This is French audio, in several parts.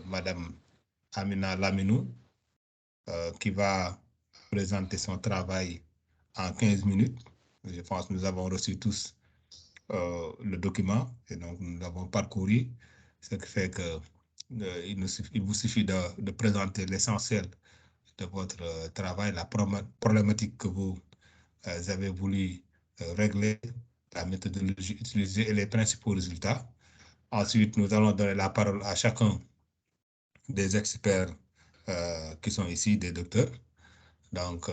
Madame Amina Laminou, qui va présenter son travail en 15 minutes. Je pense que nous avons reçu tous le document et donc nous l'avons parcouru, ce qui fait que il vous suffit de présenter l'essentiel de votre travail, la problématique que vous avez voulu régler, la méthodologie utilisée et les principaux résultats. Ensuite, nous allons donner la parole à chacun des experts qui sont ici, des docteurs. Donc,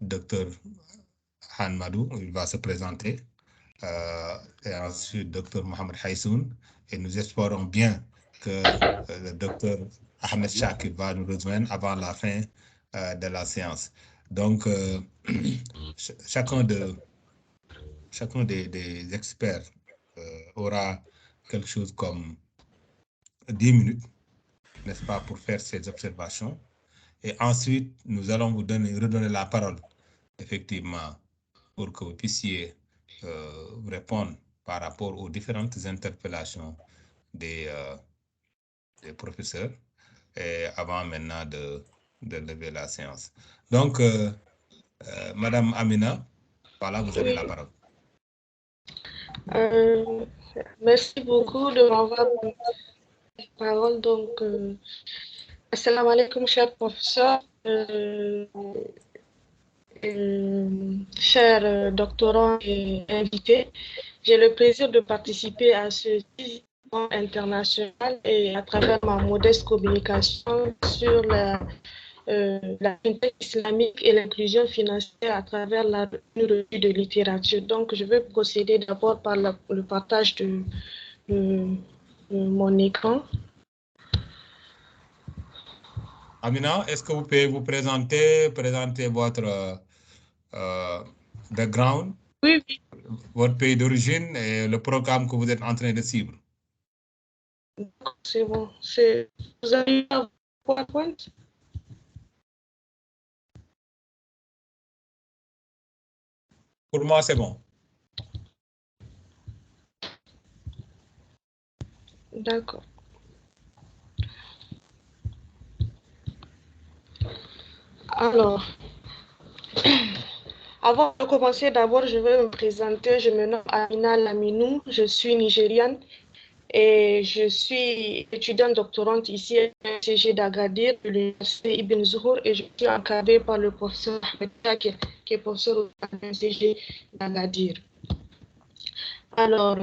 docteur Han Madou, il va se présenter. Et ensuite, docteur Mohamed Haïsoun. Et nous espérons bien que le docteur Ahmed Shakir va nous rejoindre avant la fin de la séance. Donc, chacun des experts aura quelque chose comme 10 minutes, n'est-ce pas, pour faire ces observations. Et ensuite, nous allons vous redonner la parole, effectivement, pour que vous puissiez répondre par rapport aux différentes interpellations des professeurs, et avant maintenant de lever la séance. Donc, Madame Amina, voilà, vous avez la parole. Merci beaucoup de m'avoir donné la parole. Donc, assalamu alaikum, chers professeurs, chers doctorants et invités. J'ai le plaisir de participer à ce dialogue international et à travers ma modeste communication sur la fintech islamique et l'inclusion financière à travers la revue de littérature. Donc, je vais procéder d'abord par le partage de mon écran. Amina, est-ce que vous pouvez vous présenter votre background, oui, oui, votre pays d'origine et le programme que vous êtes en train de suivre? C'est bon. Vous avez un PowerPoint? Pour moi, c'est bon. D'accord. Alors, avant de commencer, d'abord, je vais me présenter. Je me nomme Amina Laminou, je suis nigériane et je suis étudiante doctorante ici à l'UCG d'Agadir, de l'Université Ibn Zuhour, et je suis encadrée par le professeur Ahmed qui est professeur au l'UCG d'Agadir. Alors,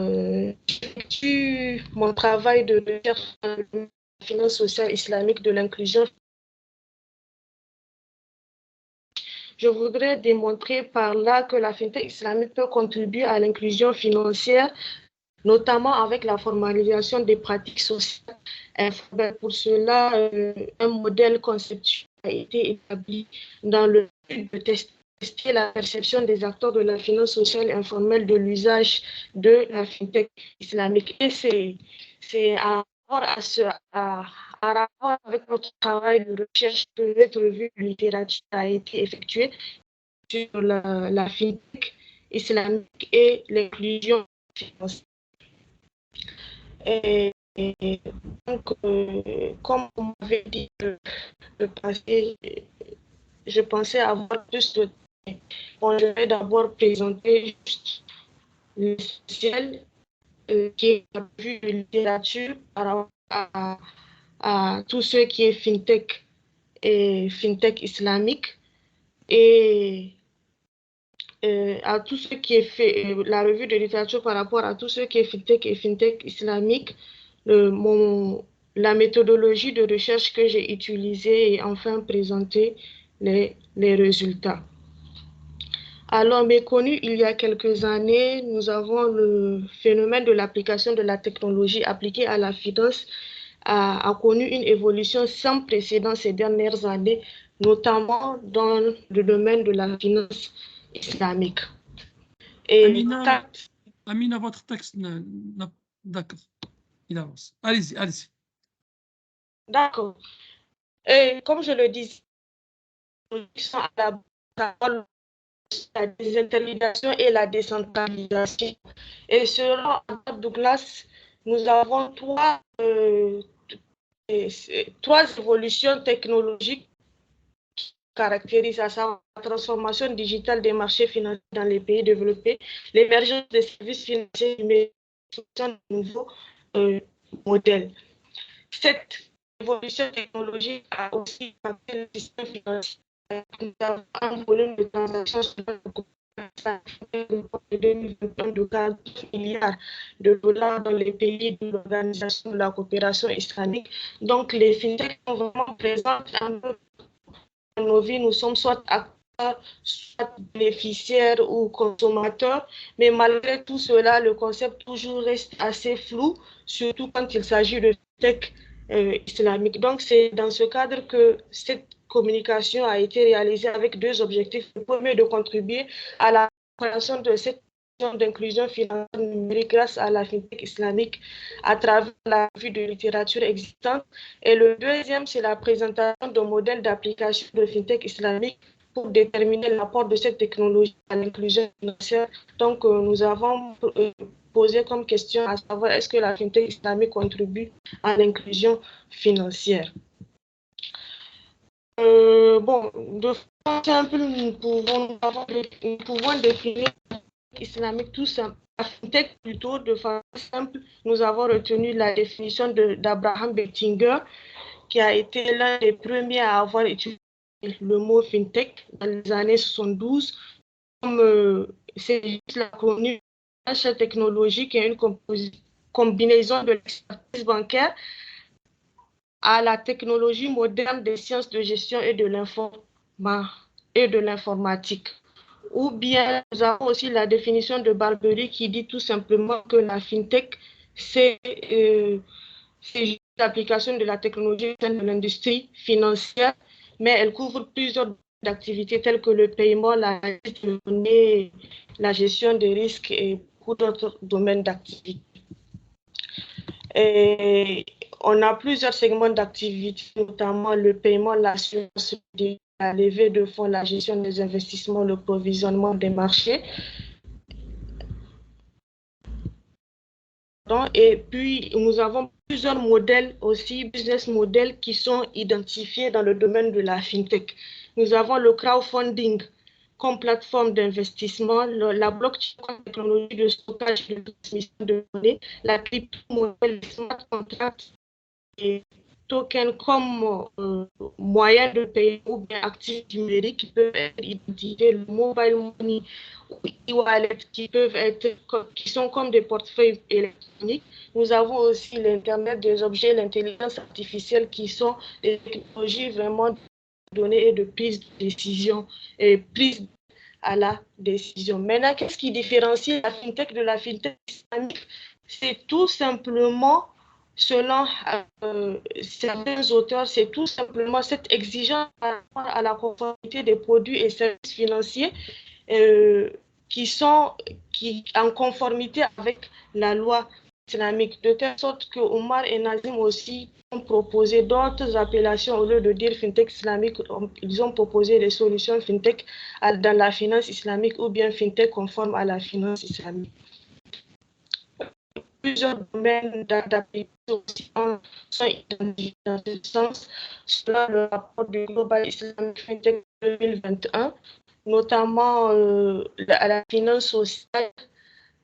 j'effectue mon travail de recherche dans la finance sociale islamique de l'inclusion. Je voudrais démontrer par là que la fintech islamique peut contribuer à l'inclusion financière, notamment avec la formalisation des pratiques sociales. Pour cela, un modèle conceptuel a été établi dans le but de tester la perception des acteurs de la finance sociale informelle de l'usage de la fintech islamique. Et c'est à rapport avec notre travail de recherche que cette revue de littérature a été effectuée sur la fintech islamique et l'inclusion financière. Et donc, comme on m'avait dit le passé, je pensais avoir plus de temps. Bon, je vais d'abord présenter juste l'essentiel qui est la revue de littérature par rapport à tout ce qui est fintech et fintech islamique et à tout ce qui est fait, la revue de littérature par rapport à tout ce qui est fintech et fintech islamique, la méthodologie de recherche que j'ai utilisée et enfin présenter les résultats. Alors, méconnu il y a quelques années, nous avons le phénomène de l'application de la technologie appliquée à la finance a connu une évolution sans précédent ces dernières années, notamment dans le domaine de la finance islamique. Et Amina, votre texte, d'accord, il avance. Allez-y, allez-y. D'accord. Et comme je le disais, à la désintermédiation et la décentralisation. Et selon Douglas, nous avons trois évolutions technologiques qui caractérisent, à savoir la transformation digitale des marchés financiers dans les pays développés, l'émergence des services financiers numériques, de nouveaux modèles. Cette évolution technologique a aussi impacté le système financier. Un volume de transactions de 2021 de 40 milliards de dollars dans les pays de l'Organisation de la coopération islamique. Donc, les fintechs sont vraiment présentes un peu dans nos vies. Nous sommes soit acteurs, soit bénéficiaires ou consommateurs, mais malgré tout cela, le concept toujours reste assez flou, surtout quand il s'agit de tech islamique. Donc, c'est dans ce cadre que cette communication a été réalisée avec deux objectifs. Le premier, de contribuer à la création de cette d'inclusion financière numérique grâce à la fintech islamique à travers la revue de littérature existante. Et le deuxième, c'est la présentation de modèles d'application de fintech islamique pour déterminer l'apport de cette technologie à l'inclusion financière. Donc, nous avons posé comme question à savoir est-ce que la fintech islamique contribue à l'inclusion financière. Bon, de façon simple, nous pouvons définir islamique tout simple. La fintech plutôt de façon simple, nous avons retenu la définition d'Abraham Bettinger, qui a été l'un des premiers à avoir utilisé le mot fintech dans les années 72. Comme c'est l'acronyme, cette technologie qui est une combinaison de l'expertise bancaire à la technologie moderne des sciences de gestion et de l'informatique. Ou bien, nous avons aussi la définition de Barbery qui dit tout simplement que la fintech, c'est l'application de la technologie dans l'industrie financière, mais elle couvre plusieurs activités telles que le paiement, la gestion de données, la gestion des risques et beaucoup d'autres domaines d'activité. Et on a plusieurs segments d'activité, notamment le paiement, l'assurance, la levée de fonds, la gestion des investissements, le provisionnement des marchés. Et puis, nous avons plusieurs modèles aussi, business models qui sont identifiés dans le domaine de la fintech. Nous avons le crowdfunding comme plateforme d'investissement, la blockchain comme technologie de stockage et de transmission de données, la crypto-monnaie, les smart contracts et tokens comme moyen de payer ou bien actifs numériques qui peuvent être identifiés, le mobile money ou e-wallet qui sont comme des portefeuilles électroniques. Nous avons aussi l'Internet des objets, l'intelligence artificielle qui sont des technologies vraiment de données et de prise de décision et prise à la décision. Maintenant, qu'est-ce qui différencie la fintech de la fintech islamique? C'est tout simplement, selon certains auteurs, c'est tout simplement cette exigence par rapport à la conformité des produits et services financiers qui sont en conformité avec la loi islamique, de telle sorte que Omar et Nazim aussi ont proposé d'autres appellations au lieu de dire fintech islamique. Ils ont proposé des solutions fintech dans la finance islamique ou bien fintech conforme à la finance islamique. Plusieurs domaines d'application aussi sont identifiés dans ce sens selon le rapport du Global Islamic Fintech 2021, notamment à la finance sociale,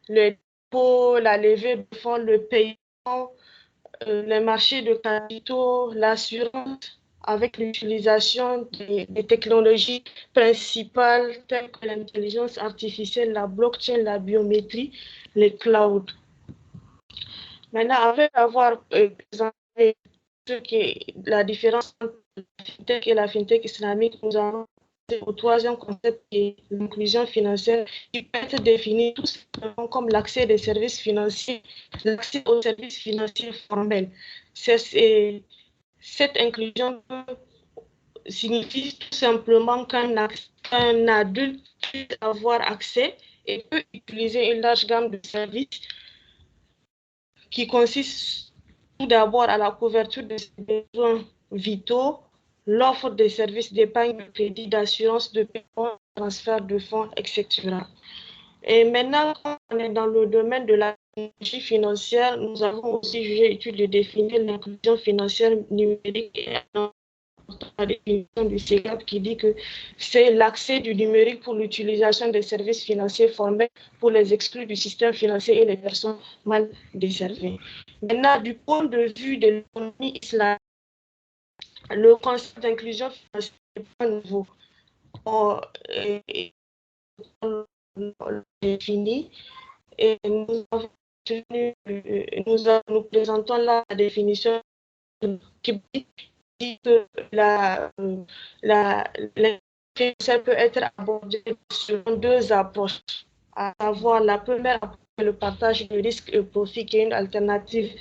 le dépôt, la levée de fonds, le paiement, les marchés de capitaux, l'assurance, avec l'utilisation des technologies principales telles que l'intelligence artificielle, la blockchain, la biométrie, les clouds. Maintenant, après avoir présenté la différence entre la fintech et la fintech islamique, nous allons passer au troisième concept qui est l'inclusion financière, qui peut être défini tout simplement comme l'accès des services financiers, l'accès aux services financiers formels. Cette inclusion signifie tout simplement qu'un adulte puisse avoir accès et peut utiliser une large gamme de services qui consiste tout d'abord à la couverture de ses besoins vitaux, l'offre des services d'épargne, de crédit, d'assurance, de paiement, de transfert de fonds, etc. Et maintenant, quand on est dans le domaine de la technologie financière, nous avons aussi jugé utile de définir l'inclusion financière numérique et la définition du CEGAP qui dit que c'est l'accès du numérique pour l'utilisation des services financiers formels pour les exclus du système financier et les personnes mal desservies. Maintenant, du point de vue de l'économie islamique, le concept d'inclusion financière n'est pas nouveau. On l'a défini et nous présentons là la définition qui dit que l'inclusion peut être abordée selon deux approches, à savoir la première approche, le partage de risques et profits, qui est une alternative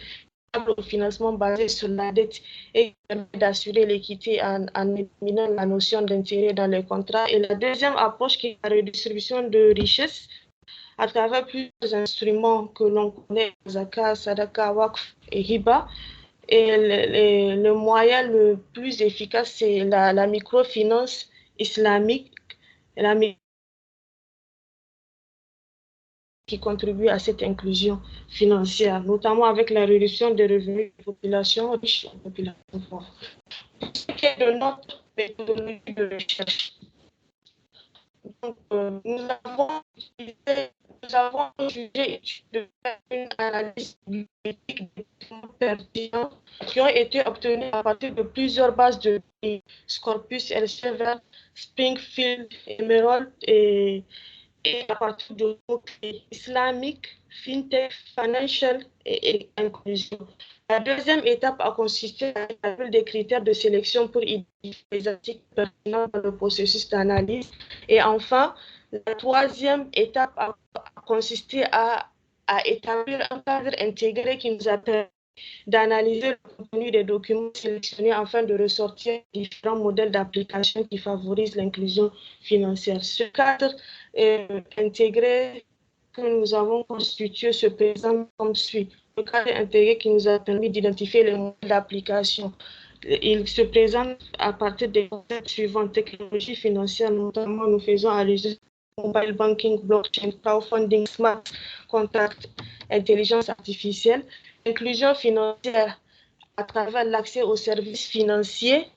au financement basé sur la dette et permet d'assurer l'équité en éliminant la notion d'intérêt dans les contrats. Et la deuxième approche, qui est la redistribution de richesses à travers plusieurs instruments que l'on connaît, Zakat, Sadaka, Waqf et Hiba. Et le moyen le plus efficace, c'est la microfinance islamique, qui contribue à cette inclusion financière, notamment avec la réduction des revenus des populations riches et des populations pauvres. Ce qui est de notre méthodologie de recherche. Donc, nous avons jugé de faire une analyse bibliothéque des documents pertinents qui ont été obtenus à partir de plusieurs bases de données, Scopus, Elsevier, Springfield, Emerald et à partir de mots-clés islamiques, fintech, financial et inclusion. La deuxième étape a consisté à établir des critères de sélection pour identifier les articles pertinents dans le processus d'analyse. Et enfin, la troisième étape a consisté à établir un cadre intégré qui nous a permis d'analyser le contenu des documents sélectionnés afin de ressortir différents modèles d'application qui favorisent l'inclusion financière. Ce cadre intégré que nous avons constitué se présente comme suit. Le cadre intégré qui nous a permis d'identifier les modèles d'application. Il se présente à partir des concepts suivants: technologie financière, notamment nous faisons allusion mobile banking, blockchain, crowdfunding, smart contract, intelligence artificielle. Inclusion financière à travers l'accès aux services financiers,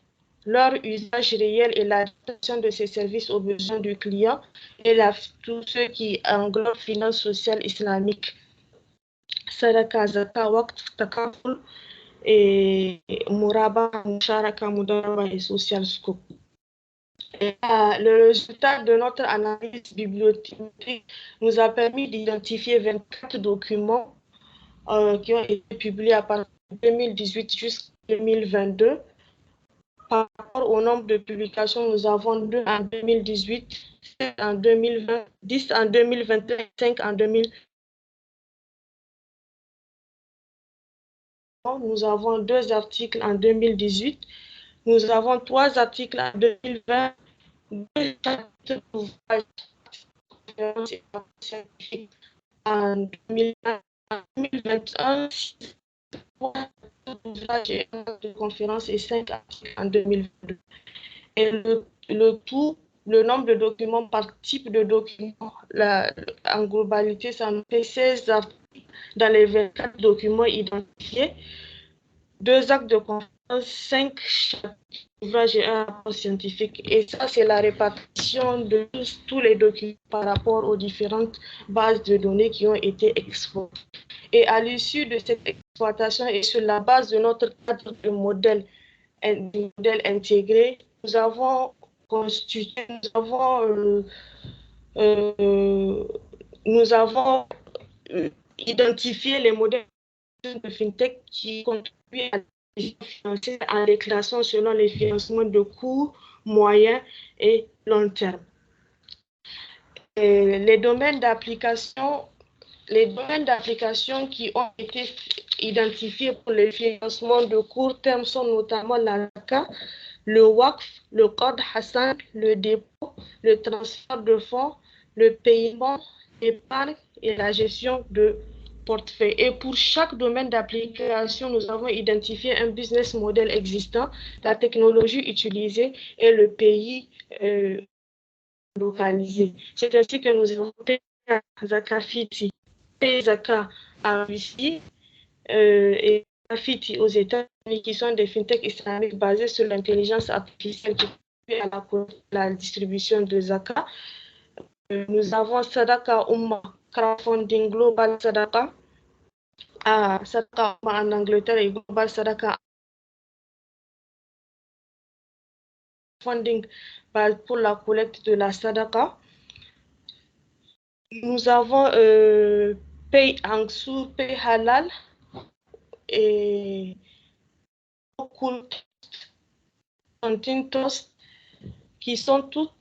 leur usage réel et l'adaptation de ces services aux besoins du client, et tout ce qui englobe finance sociale islamique, Sadaka, Zakat, Waqf, Takaful et Muraba, Musharaka, Mudaraba et Social Scope. Le résultat de notre analyse bibliothécaire nous a permis d'identifier 24 documents qui ont été publiés à partir de 2018 jusqu'à 2022. Par rapport au nombre de publications, nous avons 2 en 2018, 7 en 2020, 10 en 2021, 5 en 2020. Nous avons 2 articles en 2018, nous avons 3 articles en 2020, 2 chapitres d'ouvrages scientifiques en 2021, 3 d'ouvrages et 1 de conférences et 5 articles en 2022. Et le tout, le nombre de documents par type de document, en globalité, ça nous fait 16 articles dans les 24 documents identifiés, 2 actes de conférence, 5 chapitres d'ouvrages et 1 rapport scientifique. Et ça, c'est la répartition de tous les documents par rapport aux différentes bases de données qui ont été exploitées. Et à l'issue de cette exploitation et sur la base de notre cadre de modèle intégré, nous avons constitué, nous avons identifié les modèles de FinTech qui contribuent à la financer en déclaration selon les financements de court, moyen et long terme. Et les domaines d'application qui ont été identifiés pour les financements de court terme sont notamment la Zakat, le Waqf, le Qard Hassan, le dépôt, le transfert de fonds, le paiement, l'épargne et la gestion de portefeuille. Et pour chaque domaine d'application, nous avons identifié un business model existant, la technologie utilisée et le pays localisé. C'est ainsi que nous avons Zakafiti, Zakat, en Russie et Fiti aux États-Unis, qui sont des fintechs islamiques basés sur l'intelligence artificielle qui contribue à la distribution de Zakat. Nous avons Sadaka Umma, crowdfunding Global Sadaka, Sadaka Umma en Angleterre et Global Sadaka funding pour la collecte de la Sadaka. Nous avons Pay Angsu, Pay Halal et Toast, qui sont toutes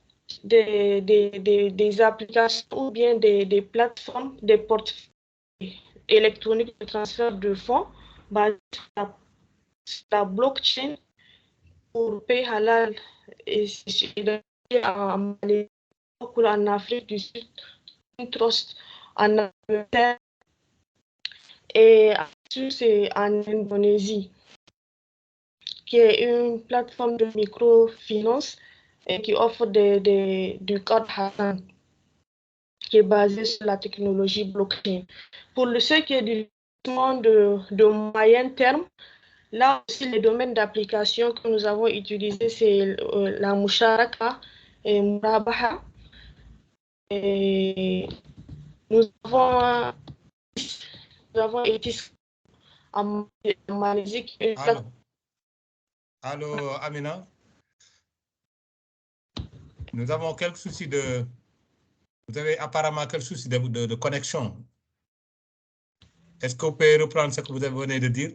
des applications ou bien des plateformes, des portefeuilles électroniques de transfert de fonds basées sur la blockchain pour Pay Halal et en Afrique du Sud, Trust en Angleterre et c'est en Indonésie, qui est une plateforme de microfinance et qui offre du code Hassan, qui est basé sur la technologie blockchain. Pour ce qui est du développement de moyen terme, là aussi, les domaines d'application que nous avons utilisés, c'est la Musharaka et Murabaha. Et nous avons ETIS en Malaisie. Allô, Amina? Nous avons quelques soucis de... Vous avez apparemment quelques soucis de connexion. Est-ce que vous pouvez reprendre ce que vous venez de dire?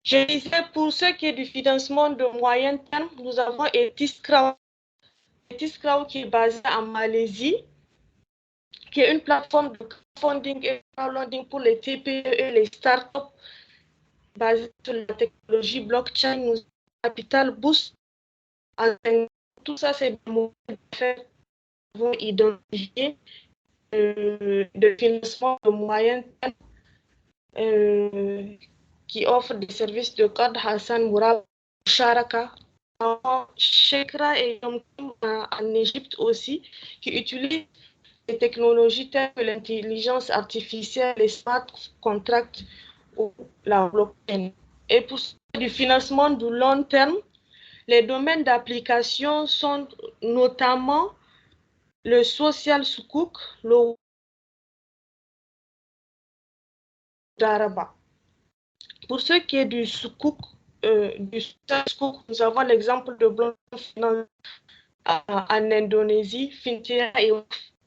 Je disais, pour ce qui est du financement de moyen terme, nous avons ETIS Crowd qui est basé en Malaisie, qui est une plateforme de crowdfunding et crowdlending pour les TPE et les startups basée sur la technologie blockchain. Nous avons Capital Boost. Tout ça, c'est des mots qui vont identifier de financement de moyen terme qui offre des services de code Hassan Mourab, Sharaka, Shekra et en Égypte aussi, qui utilisent des technologies telles que l'intelligence artificielle, les smart contracts ou la blockchain. Et pour du financement du long terme, les domaines d'application sont notamment le social sukuk, le daraba. Pour ce qui est du sukuk, nous avons l'exemple de Blockchain en Indonésie, Fintera et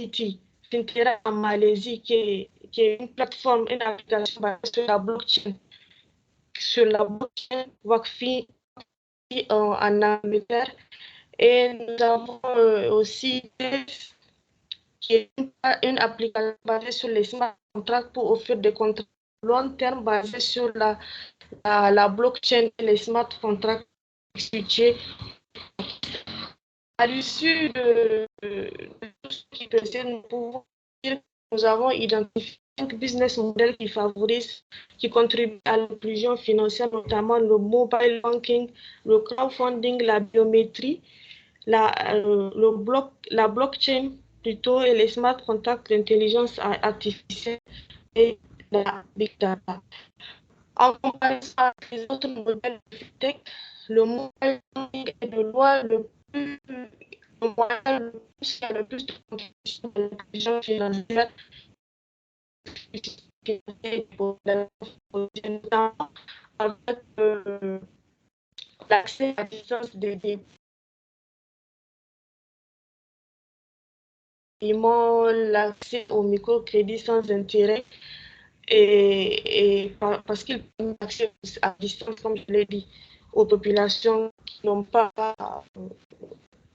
Fiti. Fintera en Malaisie, qui est une plateforme, une application basée sur la blockchain. Sur la blockchain, Wakfi en Angleterre. Et nous avons aussi qui est une application basée sur les smart contracts pour offrir des contrats long terme basés sur la blockchain et les smart contracts situés. À l'issue de tout ce qui précède, nous pouvons dire que nous avons identifié 5 business models qui contribuent à l'inclusion financière, notamment le mobile banking, le crowdfunding, la biométrie, la blockchain plutôt et les smart contracts d'intelligence artificielle et la big data. En comparaison avec les autres modèles de tech, le mobile banking est de loin le moyen qui a le plus de contribution de l'inclusion financière avec l'accès à distance des paiements, l'accès au microcrédit sans intérêt et parce qu'il permet l'accès à distance, comme je l'ai dit, aux populations qui n'ont pas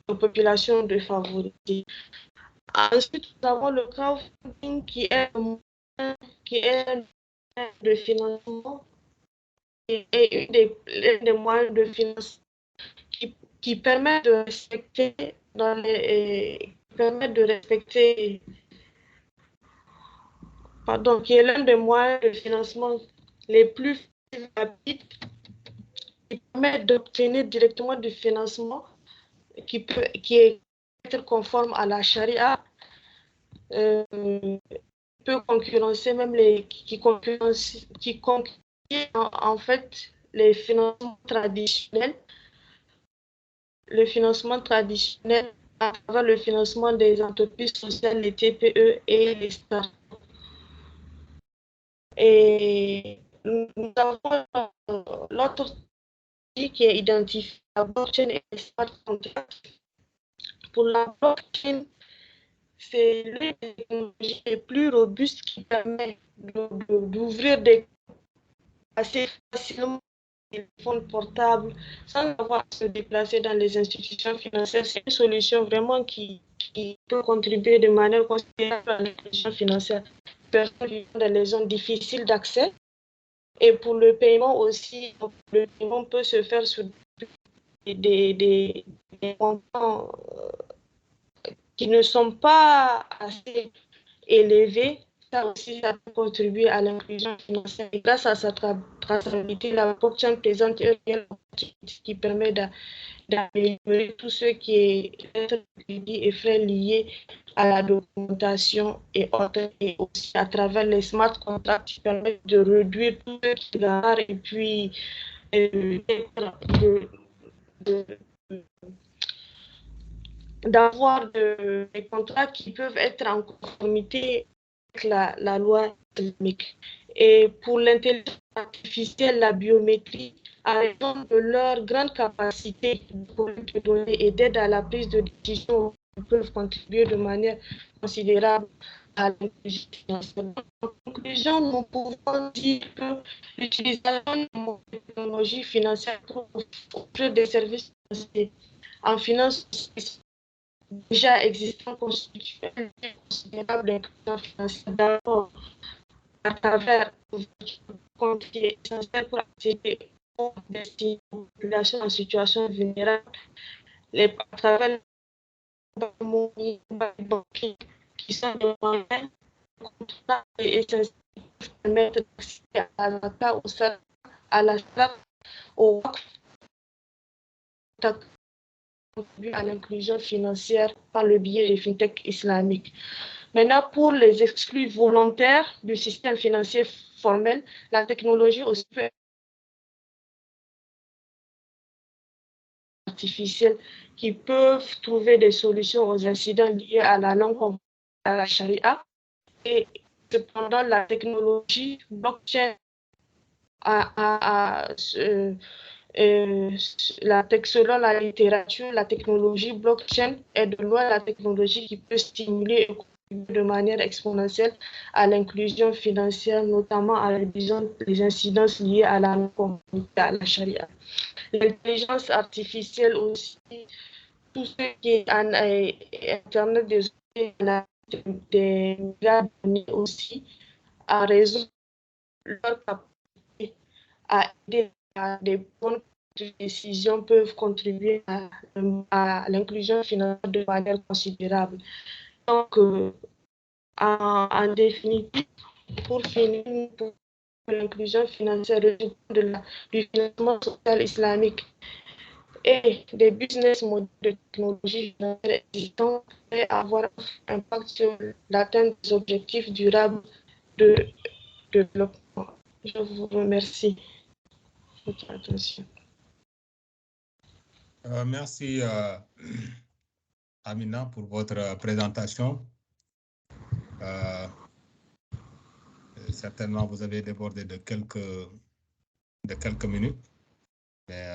aux populations défavorisées. Ensuite, nous avons le crowdfunding qui est un de financement et un des moyens de financement qui permet de respecter qui est l'un des moyens de financement les plus rapides, qui permet d'obtenir directement du financement qui est conforme à la charia peut concurrencer même qui concurrence en fait les financements traditionnels, le financement traditionnel à travers le financement des entreprises sociales, les TPE et les startups. Et nous avons l'autre qui est identifié, la blockchain et les smart contracts. Pour la blockchain, c'est l'une des technologies les plus robustes qui permet d'ouvrir des assez facilement des téléphones portables sans avoir à se déplacer dans les institutions financières. C'est une solution vraiment qui peut contribuer de manière considérable à l'inclusion financière. Personnes vivant dans les zones difficiles d'accès. Et pour le paiement aussi, le paiement peut se faire sur des montants qui ne sont pas assez élevés. Ça aussi, ça peut contribuer à l'inclusion financière. Et grâce à sa traçabilité, la blockchain présente une réelle opportunité qui permet d'améliorer tout ce qui est crédit et frais liés à la documentation et autres, et aussi à travers les smart contracts qui permettent de réduire tout ce qui est rare et puis d'avoir des contrats qui peuvent être en conformité avec la loi islamique. Et pour l'intelligence artificielle, la biométrie, à raison de leur grande capacité de collecte de données et d'aide à la prise de décision, peuvent contribuer de manière considérable à l'intelligence financière. En conclusion, nous pouvons dire que l'utilisation de technologies financières pour offrir des services financiers en finance déjà existant constitue une considérable inclusion financière. D'abord, à travers le compte qui est essentiel pour accéder aux populations en situation vulnérable, à travers les banquiers qui sont des moyens essentiels pour permettre d'accéder à la data, à la SLAC, au contribuer à l'inclusion financière par le biais des fintechs islamiques. Maintenant, pour les exclus volontaires du système financier formel, la technologie aussi peut être artificielle qui peuvent trouver des solutions aux incidents liés à la langue, à la charia. Et cependant, la technologie blockchain selon la littérature, la technologie blockchain est de loin la technologie qui peut stimuler et contribuer de manière exponentielle à l'inclusion financière, notamment à réduire les incidences liées à la conformité à la charia. L'intelligence artificielle aussi, tout ce qui est Internet des données aussi, a raison leur capacité à aider à des bonnes décisions peuvent contribuer à l'inclusion financière de manière considérable. Donc, en définitive, pour finir, pour l'inclusion financière du financement social islamique et des business models de technologie financière existants et avoir un impact sur l'atteinte des objectifs durables de développement. Je vous remercie de votre attention. Merci Amina pour votre présentation. Certainement, vous avez débordé de quelques minutes, mais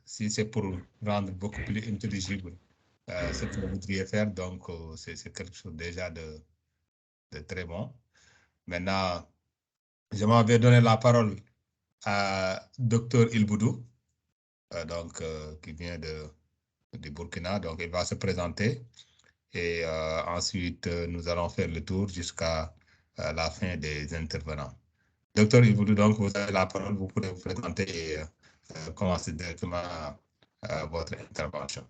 si c'est pour rendre beaucoup plus intelligible ce que vous voudriez faire, donc c'est quelque chose déjà de très bon. Maintenant, je m'avais donné la parole à Dr Ilboudou, qui vient du Burkina, donc il va se présenter et ensuite nous allons faire le tour jusqu'à la fin des intervenants. Docteur Ilboudou, donc vous avez la parole, vous pouvez vous présenter et commencer directement votre intervention.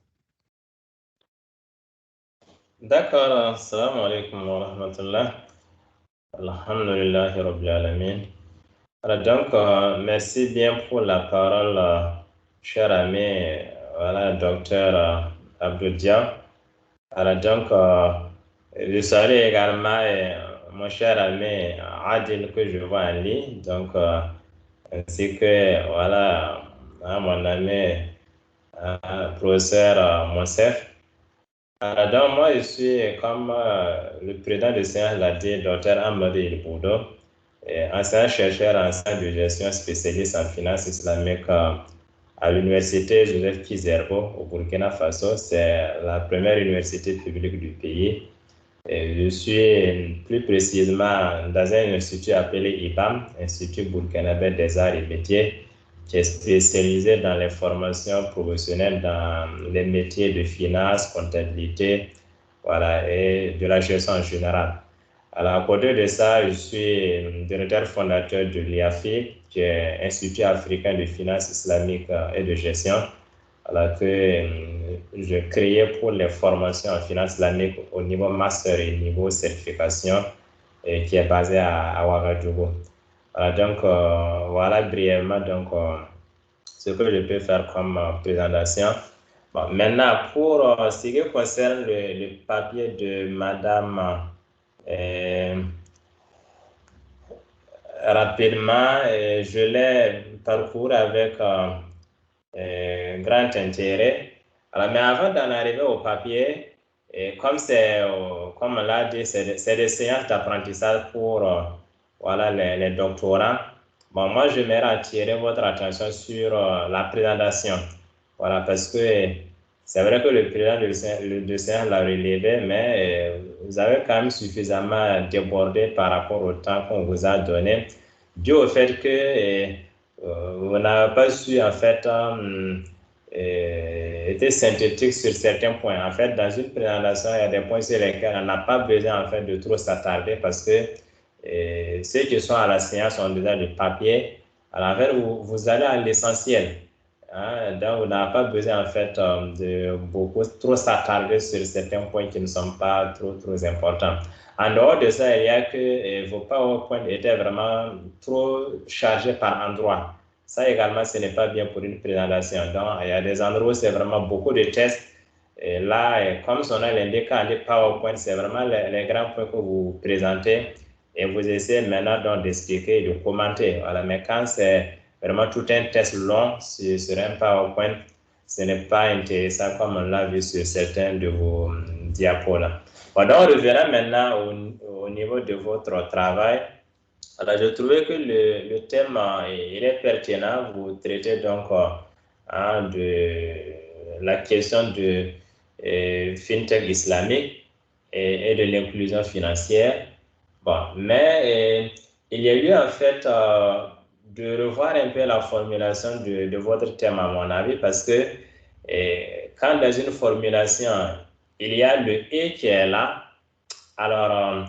D'accord, assalamu alaikum wa rahmatullah. Alhamdulillahi rabbil alamin. Alors donc, merci bien pour la parole, cher ami, voilà, docteur Abdou Dia. Alors donc, je salue également mon cher ami Adil que je vois en ligne, donc ainsi que voilà mon ami professeur Monsef. Donc moi je suis comme le président de séance l'a dit, Dr Amadou Ilboudo, ancien chercheur en sciences de gestion spécialiste en finance islamique à l'université Joseph Kizerbo au Burkina Faso. C'est la première université publique du pays. Et je suis plus précisément dans un institut appelé IBAM, Institut burkinabé des arts et métiers, qui est spécialisé dans les formations professionnelles dans les métiers de finance, comptabilité, voilà, et de la gestion en général. Alors, à côté de ça, je suis directeur fondateur de l'IAFI, qui est Institut africain de finance islamique et de gestion, alors que je créais pour les formations en finance islamique au niveau master et niveau certification, et qui est basé à Ouagadougou. Donc, voilà brièvement donc, ce que je peux faire comme présentation. Bon, maintenant, pour ce qui concerne le papier de Madame, rapidement, je l'ai parcouru avec grand intérêt. Alors, mais avant d'en arriver au papier, comme comme on l'a dit, c'est des séances d'apprentissage pour voilà, les doctorants. Bon, moi, j'aimerais attirer votre attention sur la présentation. Voilà, parce que c'est vrai que le président de séance l'a relevé, mais vous avez quand même suffisamment débordé par rapport au temps qu'on vous a donné, dû au fait que vous n'avez pas su, en fait, être synthétique sur certains points. En fait, dans une présentation, il y a des points sur lesquels on n'a pas besoin, en fait, de trop s'attarder parce que ceux qui sont à la séance ont déjà du papier. Alors, en fait, vous allez à l'essentiel. Hein, donc, vous n'avez pas besoin, en fait, de trop s'attarder sur certains points qui ne sont pas trop importants. En dehors de ça, il y a que vos PowerPoint étaient vraiment trop chargés par endroits. Ça également, ce n'est pas bien pour une présentation. Donc, il y a des endroits où c'est vraiment beaucoup de tests. Et là, comme son nom l'indique, quand on dit PowerPoint, c'est vraiment les grands points que vous présentez et vous essayez maintenant donc d'expliquer et de commenter. Voilà. Mais quand c'est vraiment tout un test long sur un PowerPoint, ce n'est pas intéressant comme on l'a vu sur certains de vos diapos là. Bon, donc, revenons maintenant au niveau de votre travail. Alors, je trouvais que le thème il est pertinent. Vous traitez donc de la question de fintech islamique et de l'inclusion financière. Bon, mais il y a eu en fait de revoir un peu la formulation de votre thème, à mon avis, parce que quand dans une formulation, il y a le « et » qui est là, alors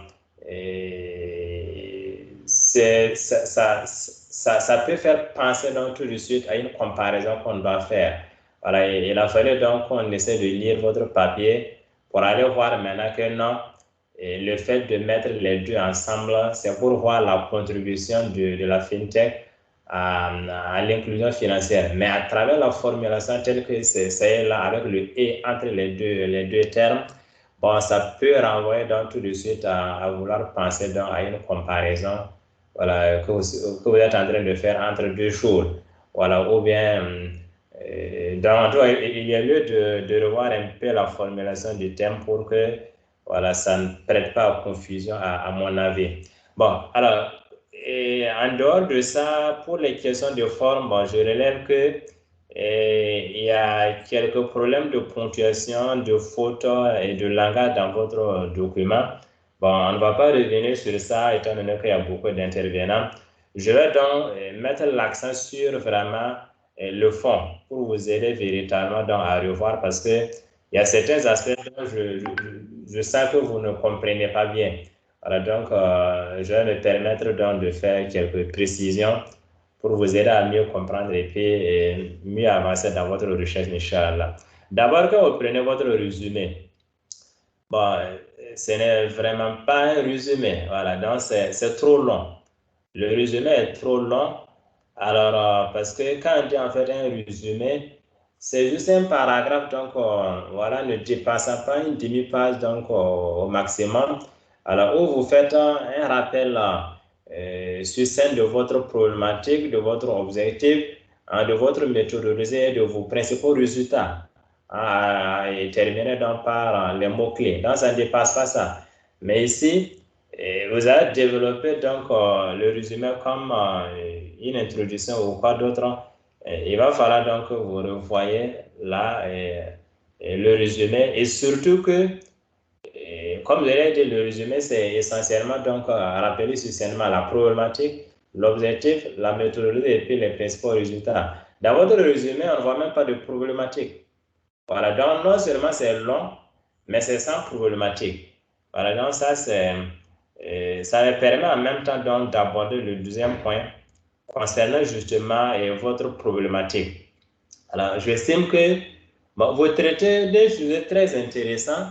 ça peut faire penser donc tout de suite à une comparaison qu'on doit faire. Voilà, il a fallu donc qu'on essaie de lire votre papier pour aller voir maintenant que non, et le fait de mettre les deux ensemble, c'est pour voir la contribution de la FinTech à l'inclusion financière. Mais à travers la formulation telle que c'est là, avec le « et » entre les deux termes, bon, ça peut renvoyer donc tout de suite à vouloir penser donc à une comparaison, voilà, que vous êtes en train de faire entre deux choses. Voilà, ou bien, donc, il y a lieu de revoir un peu la formulation du thème pour que voilà, ça ne prête pas à confusion, à mon avis. Bon, alors, et en dehors de ça, pour les questions de forme, bon, je relève que il y a quelques problèmes de ponctuation, de faute et de langage dans votre document. Bon, on ne va pas revenir sur ça étant donné qu'il y a beaucoup d'intervenants. Je vais donc mettre l'accent sur vraiment le fond pour vous aider véritablement donc à revoir parce que il y a certains aspects dont je sens que vous ne comprenez pas bien. Alors donc, je vais me permettre donc de faire quelques précisions pour vous aider à mieux comprendre et puis mieux avancer dans votre recherche, Inch'Allah. D'abord, quand vous prenez votre résumé, bon, ce n'est vraiment pas un résumé, voilà, donc c'est trop long. Le résumé est trop long, alors parce que quand on dit en fait un résumé, c'est juste un paragraphe, donc voilà, ne dépassant pas une demi-page donc au maximum. Alors, où vous faites un rappel succinct de votre problématique, de votre objectif, de votre méthodologie et de vos principaux résultats. Et terminer donc par les mots-clés. Donc, ça ne dépasse pas ça. Mais ici, vous avez développé donc le résumé comme une introduction ou quoi d'autre. Il va falloir donc que vous revoyez là le résumé et surtout que, comme je l'ai dit, le résumé c'est essentiellement donc rappeler succinctement la problématique, l'objectif, la méthodologie et puis les principaux résultats. Dans votre résumé, on ne voit même pas de problématique. Voilà, donc non seulement c'est long, mais c'est sans problématique. Voilà, donc ça me permet en même temps donc d'aborder le deuxième point concernant justement votre problématique. Alors, j'estime que vous traitez des sujets très intéressants.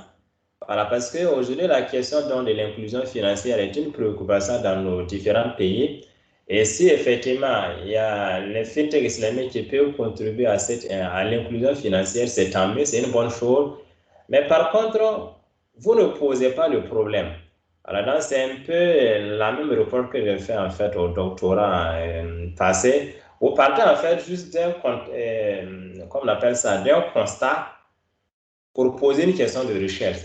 Voilà, parce qu'aujourd'hui, la question donc, de l'inclusion financière est une préoccupation dans nos différents pays. Et si effectivement, il y a les fintech islamiques qui peuvent contribuer à l'inclusion financière, c'est tant mieux, c'est une bonne chose. Mais par contre, vous ne posez pas le problème. Alors, c'est un peu la même reproche que j'ai fait en fait au doctorat passé. Vous partez en fait juste d'un, comme on appelle ça, d'un constat pour poser une question de recherche.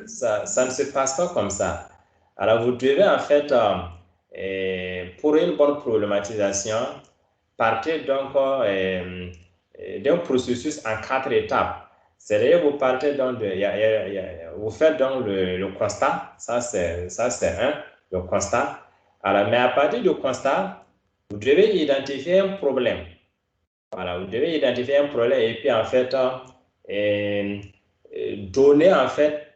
Ça ne se passe pas comme ça. Alors, vous devez en fait, pour une bonne problématisation, partir donc d'un processus en 4 étapes. C'est-à-dire, vous partez donc vous faites donc le constat, ça c'est le constat. Alors, mais à partir du constat, vous devez identifier un problème. Voilà, vous devez identifier un problème et puis en fait, donner en fait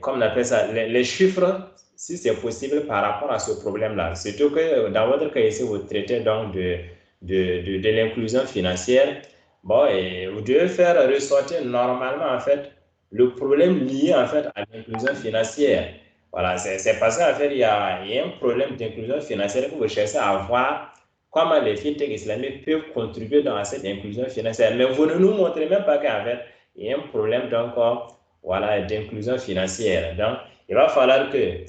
comme on appelle ça, les chiffres, si c'est possible, par rapport à ce problème-là. Surtout que dans votre cas ici, vous traitez donc de l'inclusion financière. Bon, et vous devez faire ressortir normalement en fait le problème lié en fait à l'inclusion financière. Voilà, c'est parce qu'en fait, il y a un problème d'inclusion financière que vous cherchez à voir comment les fintech islamiques peuvent contribuer dans cette inclusion financière. Mais vous ne nous montrez même pas qu'en fait, il y a un problème donc, voilà, d'inclusion financière. Donc, il va falloir que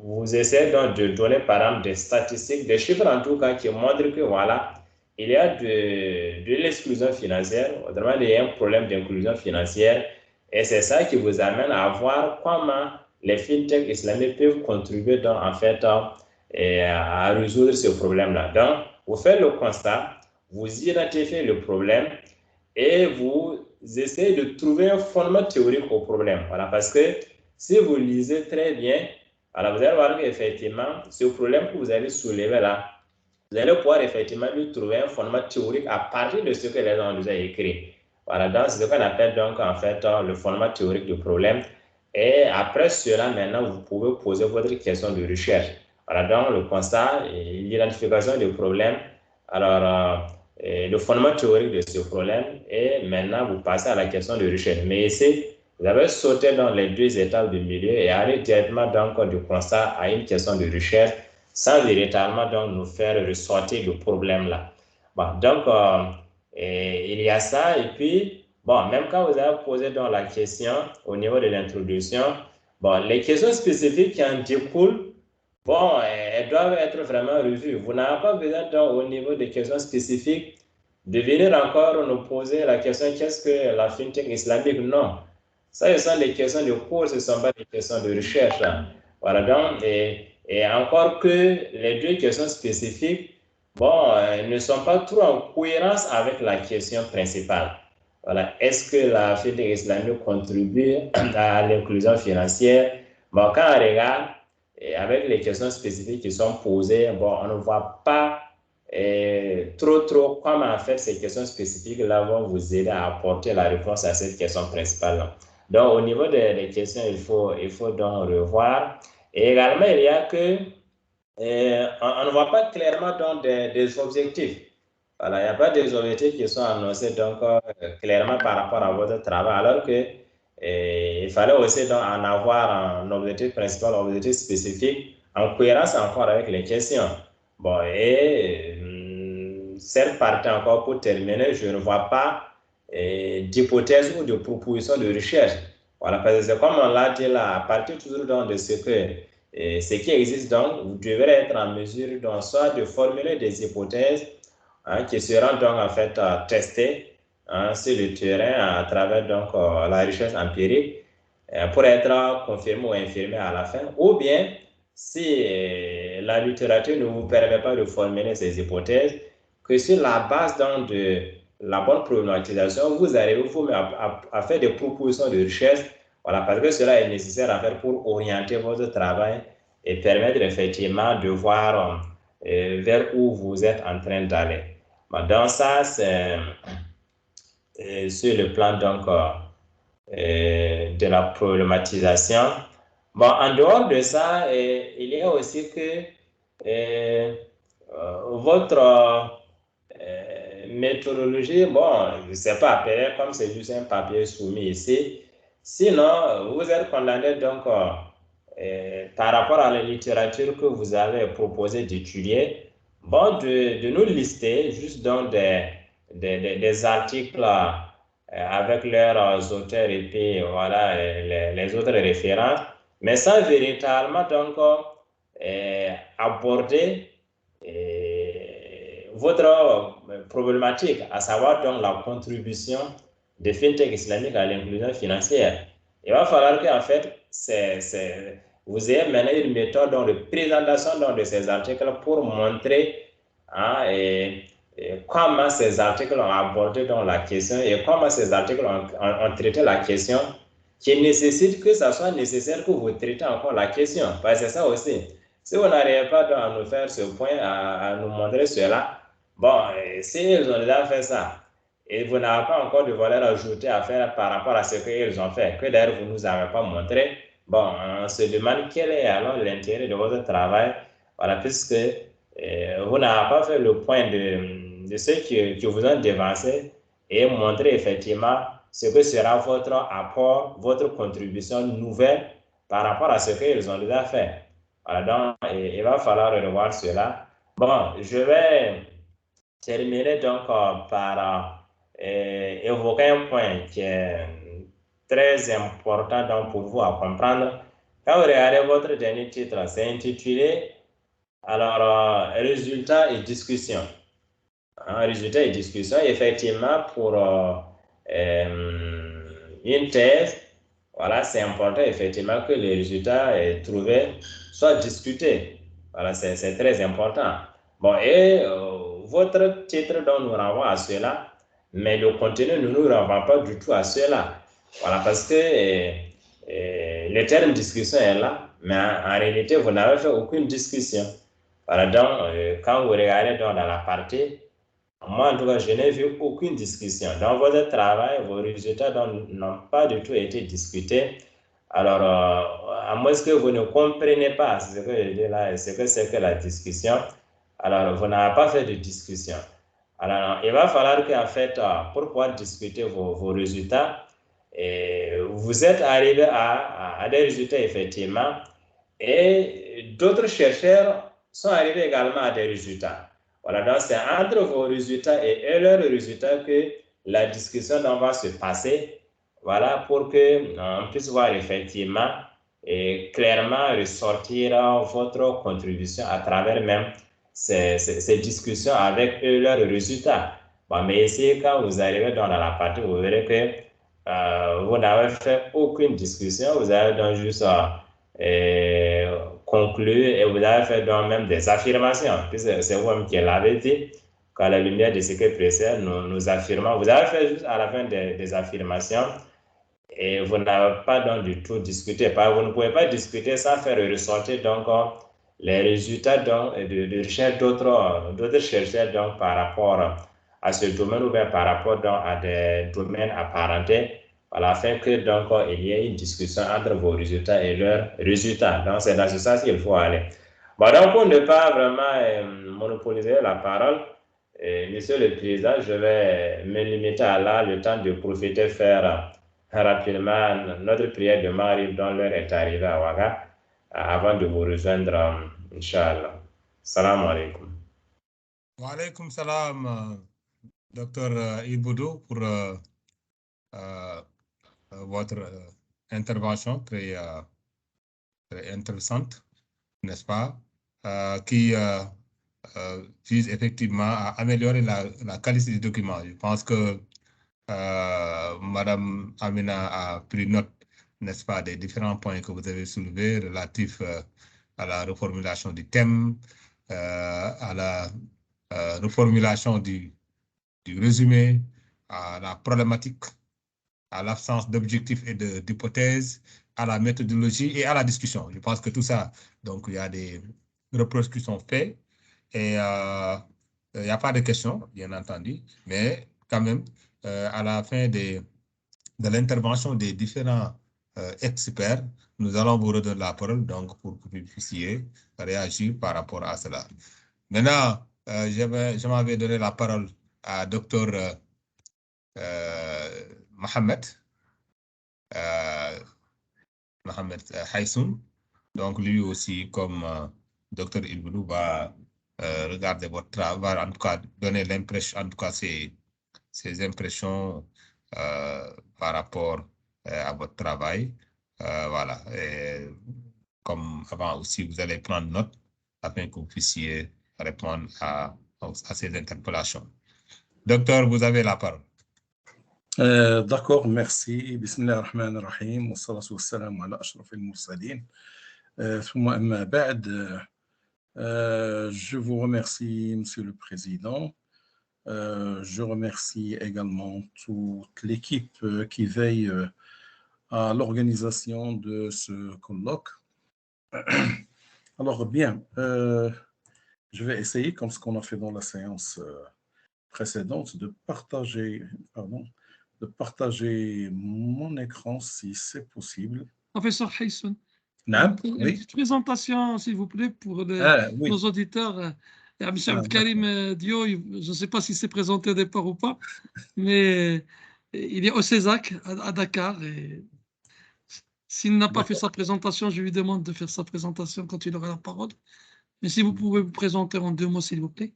vous essayez donc de donner par exemple des statistiques, des chiffres en tout cas qui montrent que voilà, il y a de l'exclusion financière, autrement il y a un problème d'inclusion financière et c'est ça qui vous amène à voir comment les fintech islamiques peuvent contribuer donc en fait à résoudre ce problème-là. Donc, vous faites le constat, vous identifiez le problème et vous essayez de trouver un fondement théorique au problème. Voilà, parce que si vous lisez très bien, alors vous allez voir qu'effectivement, ce problème que vous allez soulever là, vous allez pouvoir effectivement lui trouver un fondement théorique à partir de ce que les gens nous ont écrit. Voilà, donc c'est ce qu'on appelle donc en fait le fondement théorique du problème. Et après cela, maintenant, vous pouvez poser votre question de recherche. Voilà, donc le constat et l'identification du problème. Alors, le fondement théorique de ce problème et maintenant, vous passez à la question de recherche. Mais ici, vous avez sauté dans les 2 étapes du milieu et aller directement donc du constat à une question de recherche sans véritablement donc nous faire ressortir le problème là. Bon, donc, il y a ça et puis, bon, même quand vous avez posé donc la question au niveau de l'introduction, bon, les questions spécifiques qui en découlent, bon, elles doivent être vraiment revues. Vous n'avez pas besoin donc au niveau des questions spécifiques de venir encore nous poser la question qu'est-ce que la fintech islamique? Non. Ça, ce sont des questions de cours, ce ne sont pas des questions de recherche. Voilà, donc, et encore que les 2 questions spécifiques, bon, ne sont pas trop en cohérence avec la question principale. Voilà, est-ce que la fintech islamique contribue à l'inclusion financière? Bon, quand on regarde, et avec les questions spécifiques qui sont posées, bon, on ne voit pas trop comment en fait ces questions spécifiques-là vont vous aider à apporter la réponse à cette question principale. Donc, au niveau des questions, il faut donc revoir. Et également, il y a que, on ne voit pas clairement donc des objectifs. Voilà, il n'y a pas des objectifs qui sont annoncés donc clairement par rapport à votre travail, alors que il fallait aussi donc en avoir un objectif principal, un objectif spécifique, en cohérence encore avec les questions. Bon, et cette partie encore pour terminer, je ne vois pas d'hypothèse ou de proposition de recherche. Voilà, parce que c'est comme on l'a dit là, à partir toujours donc de ce qui existe, donc, vous devrez être en mesure donc, soit de formuler des hypothèses qui seront donc en fait testées sur le terrain à travers donc la recherche empirique pour être confirmé ou infirmé à la fin, ou bien si la littérature ne vous permet pas de formuler ces hypothèses, que sur la base donc de la bonne problématisation, vous arrivez vous-même à faire des propositions de recherche, voilà, parce que cela est nécessaire à faire pour orienter votre travail et permettre effectivement de voir vers où vous êtes en train d'aller. Donc ça, c'est sur le plan donc de la problématisation. Bon, en dehors de ça, il y a aussi que votre méthodologie, bon, je ne sais pas, comme c'est juste un papier soumis ici, sinon, vous êtes condamné donc par rapport à la littérature que vous avez proposé d'étudier, bon, de nous lister juste donc des articles avec leurs auteurs et puis voilà les autres références, mais sans véritablement donc aborder votre problématique, à savoir donc la contribution des fintech islamiques à l'inclusion financière. Il va falloir qu'en fait, vous ayez maintenant une méthode donc, de présentation donc, de ces articles pour montrer comment ces articles ont abordé donc, la question et comment ces articles ont traité la question qui nécessite que ça soit nécessaire que vous traitez encore la question. Parce que c'est ça aussi. Si vous n'arrivez pas donc, à nous faire ce point, à nous montrer cela, bon, si ils ont déjà fait ça, et vous n'avez pas encore de valeur ajoutée à faire par rapport à ce qu'ils ont fait, que d'ailleurs vous ne nous avez pas montré, bon, on se demande quel est alors l'intérêt de votre travail, voilà, puisque vous n'avez pas fait le point de ceux qui vous ont devancé et montrer effectivement ce que sera votre apport, votre contribution nouvelle par rapport à ce qu'ils ont déjà fait. Voilà, donc il va falloir revoir cela. Bon, je vais terminer donc par évoquer un point qui est très important donc, pour vous à comprendre. Quand vous regardez votre dernier titre, c'est intitulé alors résultats et discussion. Résultats et discussion, effectivement, pour une thèse, voilà, c'est important effectivement que les résultats trouvés soient discutés. Voilà, c'est très important. Bon, et votre titre donc nous renvoie à cela, mais le contenu ne nous renvoie pas du tout à cela. Voilà, parce que le terme discussion est là, mais en réalité, vous n'avez fait aucune discussion. Voilà, donc, quand vous regardez donc dans la partie, moi, en tout cas, je n'ai vu aucune discussion. Dans votre travail, vos résultats n'ont pas du tout été discutés. Alors, à moins que vous ne compreniez pas ce que je dis là, ce que c'est que la discussion, alors vous n'avez pas fait de discussion. Alors, il va falloir qu'en fait, pour pouvoir discuter vos résultats, vous êtes arrivé à des résultats effectivement, et d'autres chercheurs sont arrivés également à des résultats. Voilà, donc c'est entre vos résultats et leurs résultats que la discussion va se passer, voilà, pour qu'on puisse voir effectivement et clairement ressortir votre contribution à travers même ces discussions avec leurs résultats. Bon, mais ici, quand vous arrivez dans la partie, vous verrez que vous n'avez fait aucune discussion, vous avez donc juste conclu et vous avez fait donc même des affirmations, puisque c'est vous-même qui l'avez dit, qu'à la lumière de ce qui précède, nous affirmons. Vous avez fait juste à la fin des affirmations et vous n'avez pas donc du tout discuté. Vous ne pouvez pas discuter sans faire ressortir donc les résultats donc, de recherche d'autres chercheurs donc, par rapport à ce domaine ou bien par rapport donc, à des domaines apparentés, à la fin que donc il y ait une discussion entre vos résultats et leurs résultats. Donc c'est dans ce sens qu'il faut aller. Bon, donc pour ne pas vraiment monopoliser la parole, Monsieur le Président, je vais me limiter à là le temps de profiter faire rapidement notre prière de Maghrib dont l'heure est arrivée à Ouaga avant de vous rejoindre, Inch'Allah. Salam alaikum. Wa alaikum salam, Dr. Iboudou, pour votre intervention très, très intéressante, n'est-ce pas, qui vise effectivement à améliorer la qualité du document. Je pense que Madame Amina a pris note, n'est-ce pas, des différents points que vous avez soulevés relatifs à la reformulation du thème, à la reformulation du résumé, à la problématique, à l'absence d'objectifs et d'hypothèses, à la méthodologie et à la discussion. Je pense que tout ça, donc il y a des reproches qui sont faits et il n'y a pas de questions, bien entendu, mais quand même, à la fin de l'intervention des différents experts, nous allons vous redonner la parole donc pour que vous puissiez réagir par rapport à cela. Maintenant, je m'avais donné la parole à Dr Mohamed Haïsoun. Donc, lui aussi, comme Dr Ilboulou, va regarder votre travail, en tout cas, donner l'impression, en tout cas, ses impressions par rapport à votre travail. Voilà. Et comme avant aussi, vous allez prendre note afin que vous puissiez répondre à ces interpellations. Docteur, vous avez la parole. D'accord, merci. Bismillah ar-Rahman ar-Rahim. Wa salatu wa salam ala ashraf al-mursalin. Thumma amma ba'd. Je vous remercie, Monsieur le Président. Je remercie également toute l'équipe qui veille à l'organisation de ce colloque. Alors bien, je vais essayer, comme ce qu'on a fait dans la séance précédente, de partager mon écran si c'est possible. Professeur Haïsoun, Naam, une oui. petite présentation, s'il vous plaît, pour Oui. nos auditeurs. M. Karim Dio, je ne sais pas s'il s'est présenté au départ ou pas, mais il est au CESAC à Dakar. Et s'il n'a pas fait sa présentation, je lui demande de faire sa présentation quand il aura la parole. Mais si vous pouvez vous présenter en 2 mots, s'il vous plaît.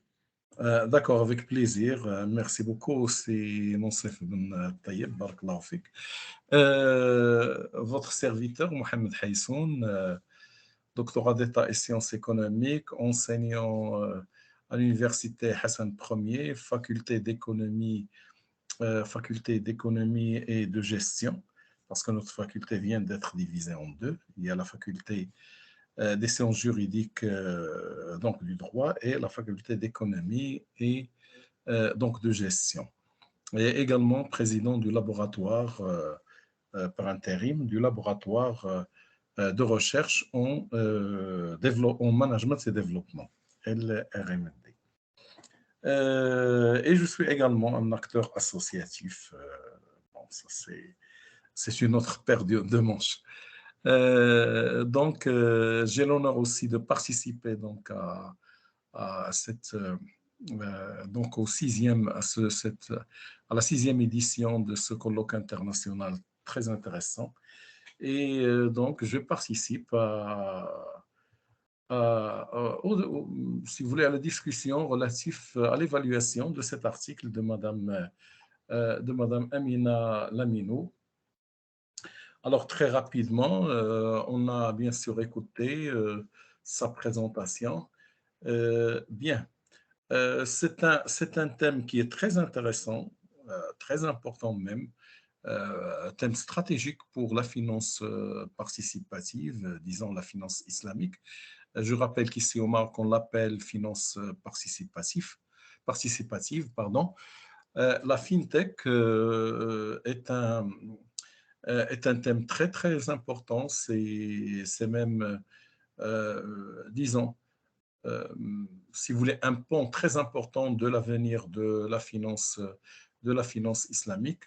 D'accord, avec plaisir. Merci beaucoup. C'est Monsef Ben Tayeb, Barakallahu Fik. Votre serviteur, Mohamed Haïsoun, doctorat d'État et sciences économiques, enseignant à l'université Hassan Ier, faculté d'économie et de gestion, parce que notre faculté vient d'être divisée en 2. Il y a la faculté des sciences juridiques, donc du droit, et la faculté d'économie et donc de gestion. Et également président du laboratoire par intérim, du laboratoire de recherche en management et développement, LRMD. Et je suis également un acteur associatif. Bon, ça c'est une autre paire de manches. Donc, j'ai l'honneur aussi de participer donc à cette donc à la 6e édition de ce colloque international très intéressant. Et donc, je participe si vous voulez, à la discussion relative à l'évaluation de cet article de Madame Amina Laminou. Alors, très rapidement, on a bien sûr écouté sa présentation. Bien, c'est un thème qui est très intéressant, très important même, un thème stratégique pour la finance participative, disons la finance islamique. Je rappelle qu'ici au Maroc, on l'appelle finance participative. La FinTech est un thème très, très important. C'est même, disons, si vous voulez, un pont très important de l'avenir de la finance islamique.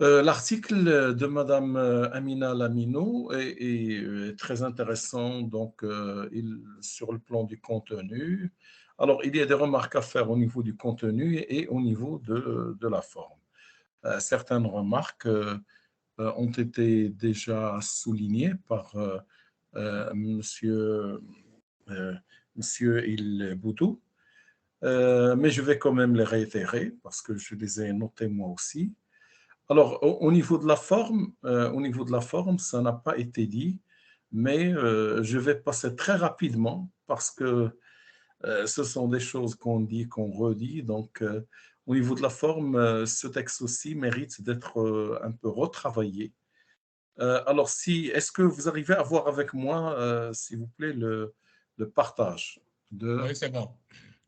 L'article de Madame Amina Laminou est très intéressant donc, sur le plan du contenu. Alors, il y a des remarques à faire au niveau du contenu et au niveau de la forme. Certaines remarques ont été déjà soulignées par Monsieur Il Boudou, mais je vais quand même les réitérer parce que je les ai notées moi aussi. Alors, au niveau de la forme, ça n'a pas été dit, mais je vais passer très rapidement parce que ce sont des choses qu'on dit, qu'on redit. Donc, au niveau de la forme, ce texte aussi mérite d'être un peu retravaillé. Alors, est-ce que vous arrivez à voir avec moi, s'il vous plaît, le partage Oui, c'est bon.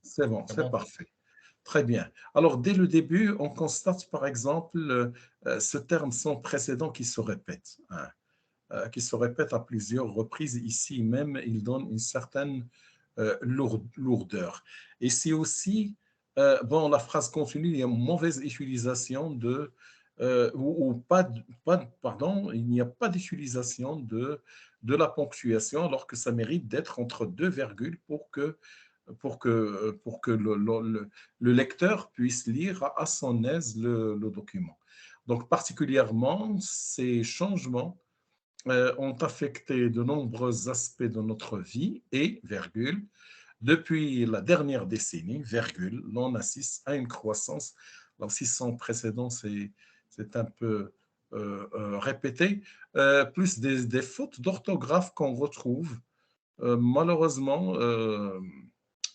C'est bon, C'est c'est bon. parfait. Très bien. Alors, dès le début, on constate, par exemple, ce terme sans précédent qui se répète, hein, qui se répète à plusieurs reprises. Ici même, il donne une certaine lourdeur. Et c'est aussi, bon, la phrase continue, il y a une mauvaise utilisation ou pas, pardon, il n'y a pas d'utilisation de la ponctuation, alors que ça mérite d'être entre deux virgules pour que le lecteur puisse lire à son aise le document. Donc, particulièrement, ces changements ont affecté de nombreux aspects de notre vie et, virgule, depuis la dernière décennie, virgule, l'on assiste à une croissance. Alors, si son précédent, c'est un peu répété, plus des fautes d'orthographe qu'on retrouve malheureusement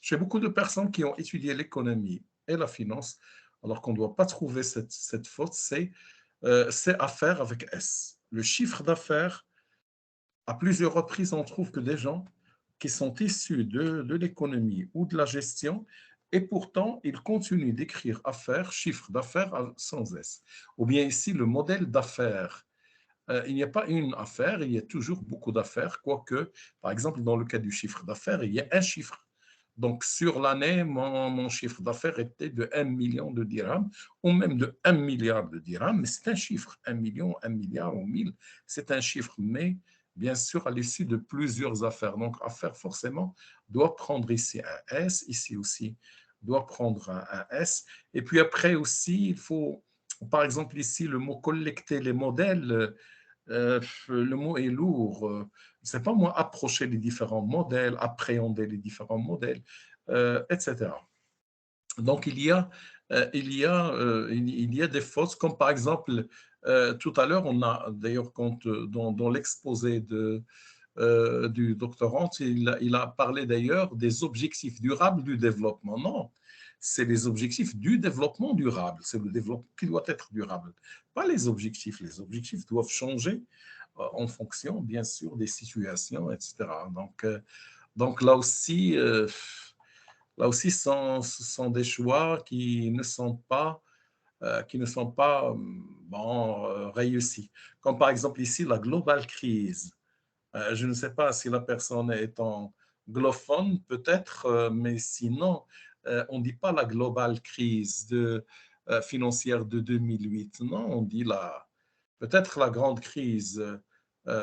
chez beaucoup de personnes qui ont étudié l'économie et la finance, alors qu'on ne doit pas trouver cette faute, c'est affaires avec S. Le chiffre d'affaires, à plusieurs reprises, on trouve que des gens qui sont issus de l'économie ou de la gestion, et pourtant, ils continuent d'écrire affaires, chiffre d'affaires sans S. Ou bien ici, le modèle d'affaires. Il n'y a pas une affaire, il y a toujours beaucoup d'affaires, quoique, par exemple, dans le cas du chiffre d'affaires, il y a un chiffre. Donc, sur l'année, mon chiffre d'affaires était de 1 million de dirhams, ou même de 1 milliard de dirhams, mais c'est un chiffre. 1 million, 1 milliard ou 1000, c'est un chiffre, mais bien sûr à l'issue de plusieurs affaires. Donc, affaire, forcément, doit prendre ici un S, ici aussi, doit prendre un S. Et puis après aussi, il faut, par exemple, ici, le mot collecter les modèles, le mot est lourd. C'est pas moi approcher les différents modèles, appréhender les différents modèles, etc. Donc il y a des fautes, comme par exemple, tout à l'heure, on a d'ailleurs dans l'exposé du doctorant, il a parlé d'ailleurs des objectifs durables du développement. Non, c'est les objectifs du développement durable. C'est le développement qui doit être durable, pas les objectifs. Les objectifs doivent changer en fonction, bien sûr, des situations, etc. Donc là aussi ce sont des choix qui ne sont pas bon, réussis. Comme par exemple ici, la global crise. Je ne sais pas si la personne est anglophone, peut-être, mais sinon, on ne dit pas la globale crise financière de 2008. Non, on dit peut-être la grande crise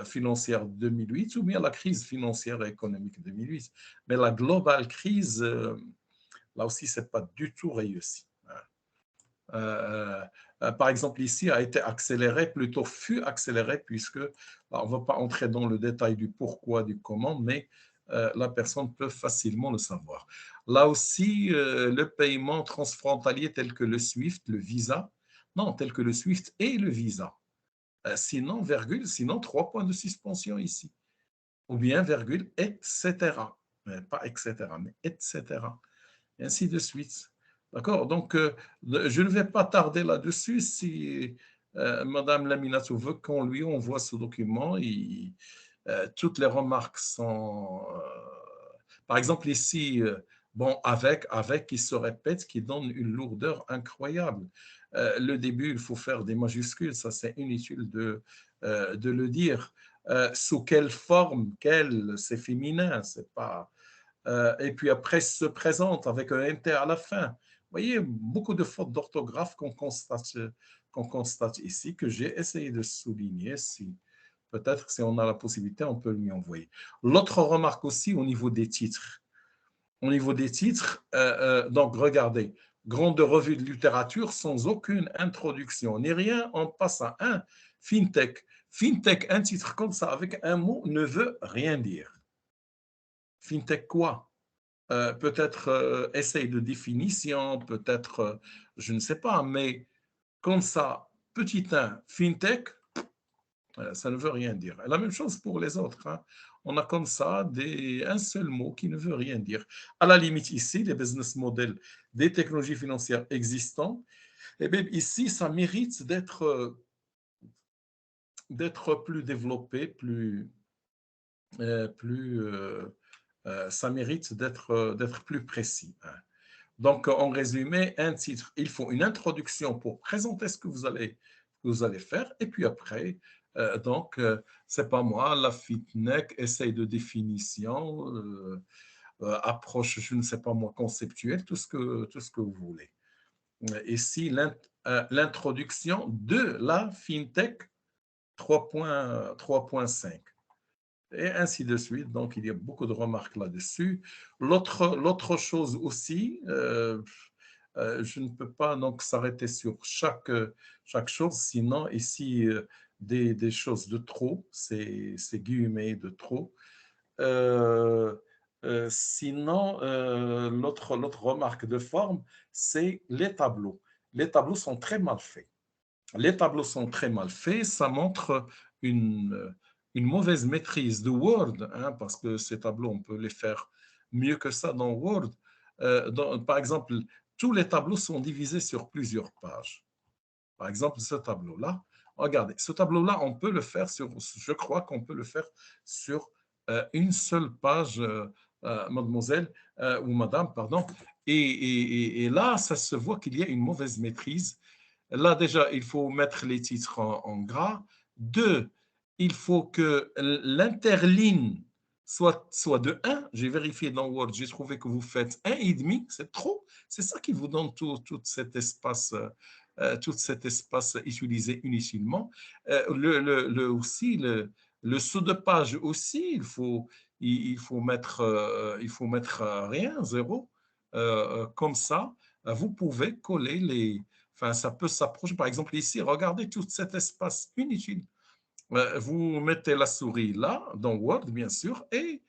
financière de 2008 ou bien la crise financière et économique de 2008. Mais la globale crise, là aussi, ce n'est pas du tout réussi. Par exemple, ici, a été accéléré, plutôt fut accéléré, puisque on ne va pas entrer dans le détail du pourquoi, du comment, mais la personne peut facilement le savoir. Là aussi, le paiement transfrontalier tel que le SWIFT, le Visa, non, tel que le SWIFT et le Visa. Sinon, virgule, sinon 3 points de suspension ici. Ou bien, virgule, etc. Pas etc., mais etc. Et ainsi de suite. D'accord? Donc, je ne vais pas tarder là-dessus. Si Madame Laminato veut qu'on lui envoie ce document, toutes les remarques sont... par exemple, ici, bon, avec, qui se répète, qui donne une lourdeur incroyable. Le début, il faut faire des majuscules, ça c'est inutile de le dire. Sous quelle forme, c'est féminin, c'est pas... et puis après se présente avec un NT à la fin. Vous voyez, beaucoup de fautes d'orthographe qu'on constate ici, que j'ai essayé de souligner. Peut-être si on a la possibilité, on peut lui envoyer. L'autre remarque aussi au niveau des titres. Au niveau des titres, donc regardez, grande revue de littérature sans aucune introduction, ni rien, on passe à un FinTech. FinTech, un titre comme ça avec un mot ne veut rien dire. FinTech quoi? Peut-être essaye de définition, peut-être, je ne sais pas, mais comme ça, petit 1, FinTech, ça ne veut rien dire. Et la même chose pour les autres. Hein. On a comme ça un seul mot qui ne veut rien dire. À la limite, ici, les business models des technologies financières existantes, et bien ici, ça mérite d'être plus développé, ça mérite d'être plus précis. Hein. Donc, en résumé, un titre, il faut une introduction pour présenter ce que vous allez faire, et puis après, c'est pas moi, la FITNEC essaye de définition, approche, je ne sais pas moi, conceptuelle, tout ce que vous voulez. Ici, l'introduction de la FinTech 3.5. Et ainsi de suite. Donc, il y a beaucoup de remarques là-dessus. L'autre chose aussi, je ne peux pas donc s'arrêter sur chaque chose, sinon ici, des choses de trop, c'est guillemets de trop. Sinon, l'autre remarque de forme, c'est les tableaux. Les tableaux sont très mal faits. Les tableaux sont très mal faits, ça montre une mauvaise maîtrise de Word, hein, parce que ces tableaux, on peut les faire mieux que ça dans Word. Par exemple, tous les tableaux sont divisés sur plusieurs pages. Par exemple, ce tableau-là, regardez, ce tableau-là, on peut le faire je crois qu'on peut le faire sur une seule page, mademoiselle, ou madame, pardon, et là, ça se voit qu'il y a une mauvaise maîtrise. Là, déjà, il faut mettre les titres en gras. 2, il faut que l'interligne soit de 1. J'ai vérifié dans Word, j'ai trouvé que vous faites 1,5, c'est trop. C'est ça qui vous donne tout cet espace utilisé inutilement. Aussi, le saut de page aussi, il faut mettre rien, 0. Comme ça, vous pouvez coller Enfin, ça peut s'approcher. Par exemple, ici, regardez tout cet espace inutile. Vous mettez la souris là, dans Word, bien sûr, et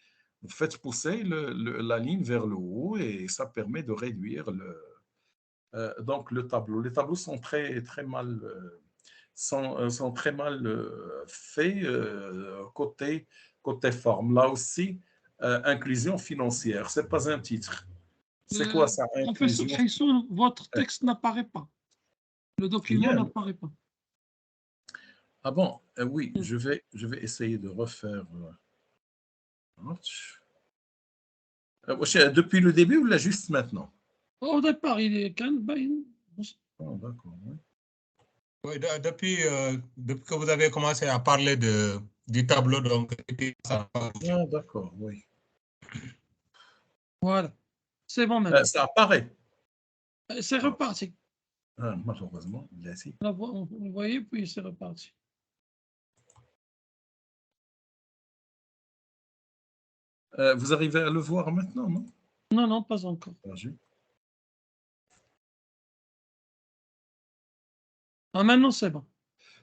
vous faites pousser la ligne vers le haut et ça permet de réduire donc le tableau. Les tableaux sont très, très mal, sont très mal faits côté forme. Là aussi, inclusion financière, ce n'est pas un titre. C'est quoi ça, inclusion? Professeur Chaissoun, votre texte n'apparaît pas. Le document n'apparaît pas. Ah bon, oui, je vais essayer de refaire. Depuis le début ou là juste maintenant? Au départ, il est quand Oh, d'accord. Oui. Oui, depuis que vous avez commencé à parler du tableau, donc ça. Ah, d'accord, oui. Voilà, c'est bon maintenant. Ça apparaît. C'est reparti. Ah, malheureusement, il est assis. Vous voyez, puis c'est reparti. Vous arrivez à le voir maintenant, non? Non, non, pas encore. Ah, maintenant, c'est bon.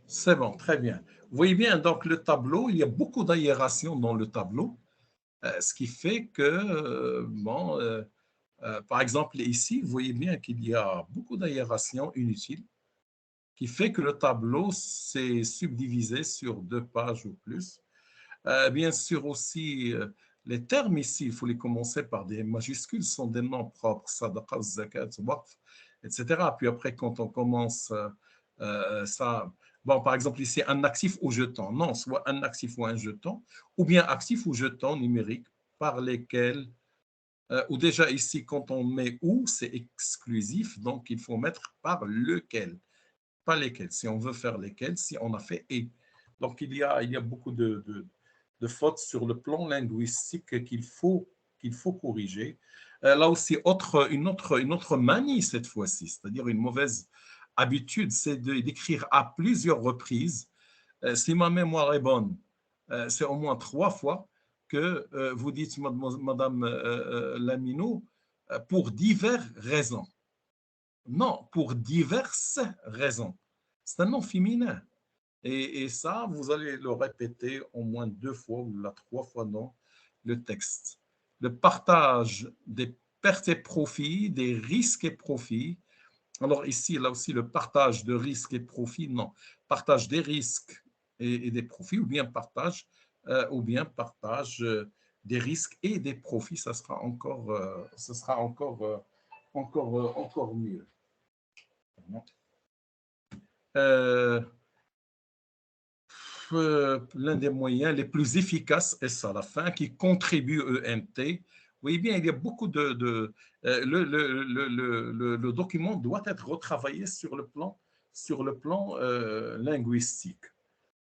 C'est bon, très bien. Vous voyez bien, donc le tableau, il y a beaucoup d'aération dans le tableau, ce qui fait que, par exemple, ici, vous voyez bien qu'il y a beaucoup d'aération inutile, qui fait que le tableau s'est subdivisé sur 2 pages ou plus. Bien sûr aussi, les termes ici, il faut les commencer par des majuscules, sont des noms propres, sadaqa, zakat, waqf, etc. Puis après, quand on commence ça, bon, par exemple ici, un actif ou jeton, non, soit un actif ou un jeton, ou bien actif ou jeton numérique par lesquels, ou déjà ici, quand on met ou, c'est exclusif, donc il faut mettre par lequel, pas lesquels. Si on veut faire lesquels, si on a fait et. Donc il y a beaucoup de fautes sur le plan linguistique qu'il faut corriger. Là aussi, une autre manie cette fois-ci, c'est-à-dire une mauvaise habitude, c'est d'écrire à plusieurs reprises. Si ma mémoire est bonne, c'est au moins 3 fois que vous dites, Madame Laminou, pour diverses raisons. Non, pour diverses raisons. C'est un nom féminin. Et ça, vous allez le répéter au moins 2 fois ou 3 fois dans le texte. Le partage des pertes et profits, des risques et profits, Alors ici, là aussi, le partage de risques et profits, non. Partage des risques et des profits, ou bien partage des risques et des profits, ça sera encore mieux. L'un des moyens les plus efficaces est à la fin, qui contribue EMT. Oui, bien, il y a beaucoup le document doit être retravaillé sur le plan linguistique.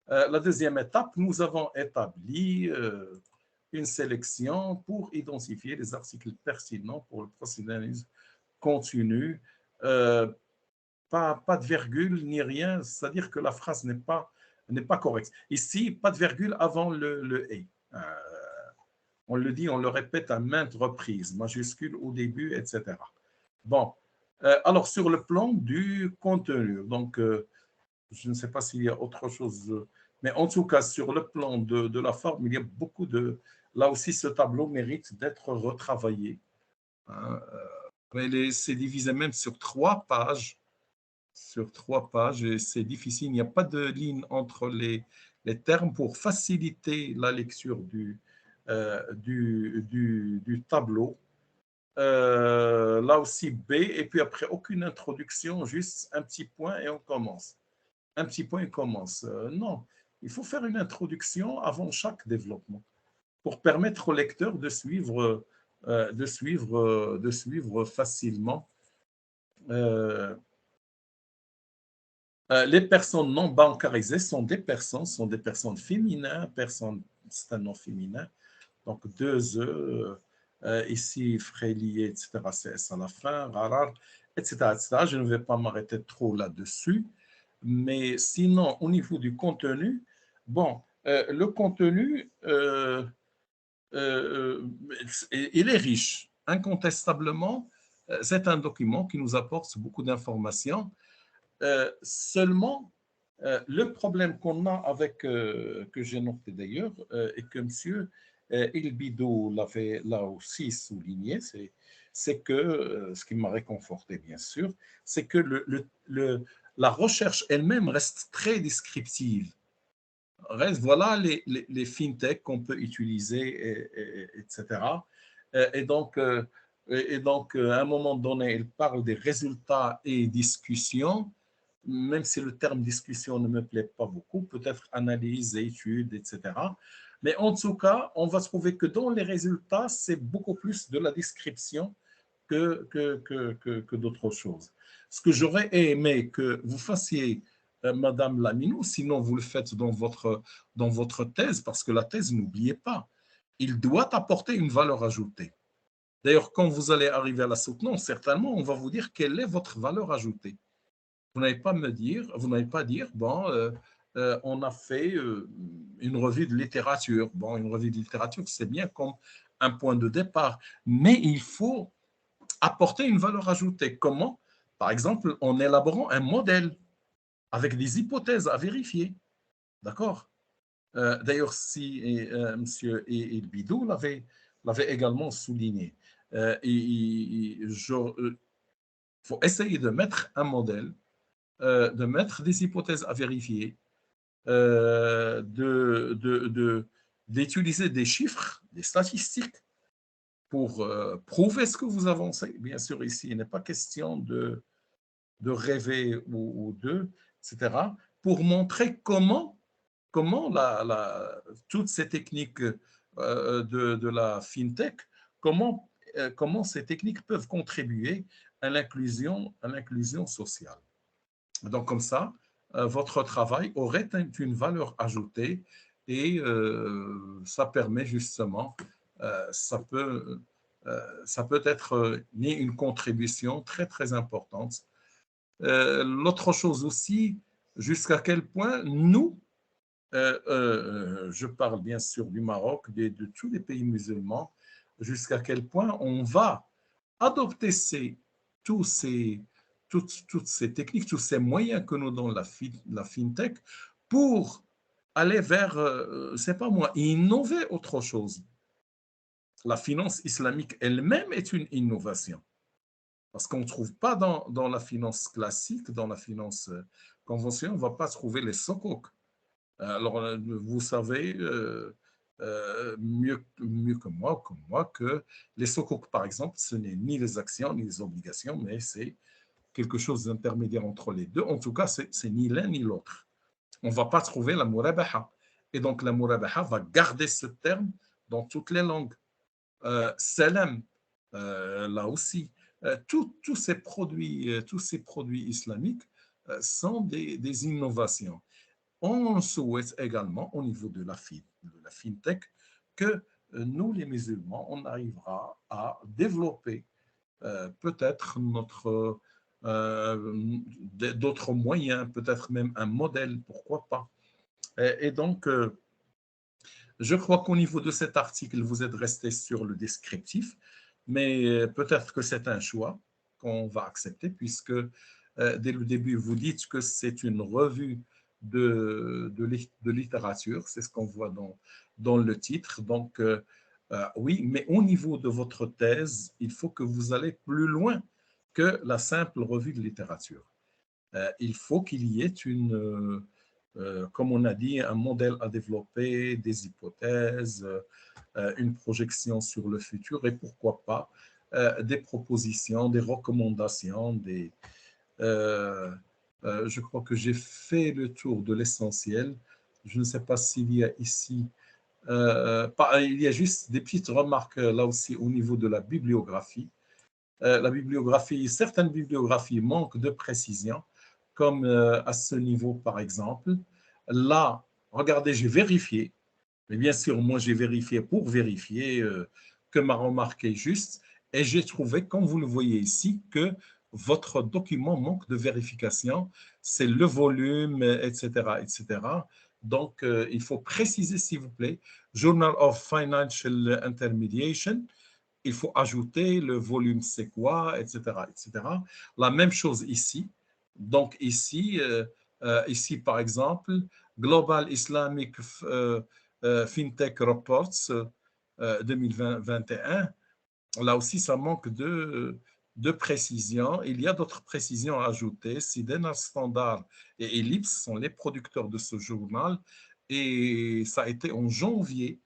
La deuxième étape, nous avons établi une sélection pour identifier les articles pertinents pour le procédurialisme continu. Pas de virgule ni rien, c'est-à-dire que la phrase n'est pas correcte. Ici, pas de virgule avant le « et ». On le dit, on le répète à maintes reprises, majuscule au début, etc. Bon, alors sur le plan du contenu, donc je ne sais pas s'il y a autre chose, mais en tout cas, sur le plan de la forme, il y a beaucoup de… Là aussi, ce tableau mérite d'être retravaillé. Hein. C'est divisé même sur 3 pages. Sur 3 pages, et c'est difficile. Il n'y a pas de ligne entre les termes pour faciliter la lecture du tableau. Là aussi, B, et puis après, aucune introduction, juste un petit point et on commence. Un petit point et on commence. Non, il faut faire une introduction avant chaque développement pour permettre au lecteur de suivre facilement. Les personnes non bancarisées sont des personnes féminines, c'est un nom féminin, donc 2 E, ici, frais liés, etc., CS à la fin, rarar, etc., etc. Je ne vais pas m'arrêter trop là-dessus, mais sinon, au niveau du contenu, bon, le contenu, il est riche, incontestablement, c'est un document qui nous apporte beaucoup d'informations. Seulement, le problème qu'on a avec, que j'ai noté d'ailleurs, et que M. Ilbido l'avait là aussi souligné, c'est que, ce qui m'a réconforté bien sûr, c'est que la recherche elle-même reste très descriptive. Voilà les fintechs qu'on peut utiliser, etc. Et donc, à un moment donné, il parle des résultats et discussions, même si le terme discussion ne me plaît pas beaucoup, peut-être analyse, étude, etc. Mais en tout cas, on va trouver que dans les résultats, c'est beaucoup plus de la description que d'autres choses. Ce que j'aurais aimé que vous fassiez, Madame Laminou, sinon vous le faites dans votre thèse, parce que la thèse, n'oubliez pas, il doit apporter une valeur ajoutée. D'ailleurs, quand vous allez arriver à la soutenance, certainement, on va vous dire quelle est votre valeur ajoutée. Vous n'allez pas dire, bon, on a fait une revue de littérature. Bon, une revue de littérature, c'est bien comme un point de départ, mais il faut apporter une valeur ajoutée. Comment? Par exemple, en élaborant un modèle avec des hypothèses à vérifier. D'accord? D'ailleurs, si M. Ilbido l'avait également souligné, il faut essayer de mettre un modèle, de mettre des hypothèses à vérifier, d'utiliser des chiffres, des statistiques pour prouver ce que vous avancez. Bien sûr, ici, il n'est pas question de rêver ou etc., pour montrer comment toutes ces techniques de la FinTech, comment ces techniques peuvent contribuer à l'inclusion sociale. Donc, comme ça, votre travail aurait une valeur ajoutée et ça permet justement, ça peut être une contribution très, très importante. L'autre chose aussi, jusqu'à quel point nous, je parle bien sûr du Maroc, de tous les pays musulmans, jusqu'à quel point on va adopter toutes ces techniques, tous ces moyens que nous donne la FinTech pour aller vers, c'est pas moi, innover autre chose. La finance islamique elle-même est une innovation. Parce qu'on ne trouve pas dans la finance classique, dans la finance conventionnelle, on ne va pas trouver les sokok. Alors, vous savez mieux que moi que les sokok, par exemple, ce n'est ni les actions ni les obligations, mais c'est quelque chose d'intermédiaire entre les deux. En tout cas, c'est ni l'un ni l'autre. On ne va pas trouver la murabaha. Et donc, la murabaha va garder ce terme dans toutes les langues. Salam, là aussi. Tous ces produits islamiques sont des innovations. On souhaite également, au niveau de la fintech, que nous, les musulmans, on arrivera à développer peut-être d'autres moyens, peut-être même un modèle, pourquoi pas. Et donc, je crois qu'au niveau de cet article, vous êtes resté sur le descriptif, mais peut-être que c'est un choix qu'on va accepter, puisque dès le début, vous dites que c'est une revue de littérature, c'est ce qu'on voit dans le titre. Donc, oui, mais au niveau de votre thèse, il faut que vous allez plus loin que la simple revue de littérature. Il faut qu'il y ait comme on a dit, un modèle à développer, des hypothèses, une projection sur le futur et pourquoi pas des propositions, des recommandations, je crois que j'ai fait le tour de l'essentiel. Je ne sais pas s'il y a ici, il y a juste des petites remarques là aussi au niveau de la bibliographie. Certaines bibliographies manquent de précision, comme à ce niveau par exemple. Là, regardez, j'ai vérifié, mais bien sûr, moi j'ai vérifié pour vérifier que ma remarque est juste, et j'ai trouvé, comme vous le voyez ici, que votre document manque de vérification, c'est le volume, etc., etc. Donc, il faut préciser, s'il vous plaît, Journal of Financial Intermediation, il faut ajouter le volume c'est quoi, etc., etc. La même chose ici. Donc ici, par exemple, Global Islamic FinTech Reports 2021, là aussi, ça manque de précision. Il y a d'autres précisions à ajouter. Sidena Standard et Ellipse sont les producteurs de ce journal et ça a été en janvier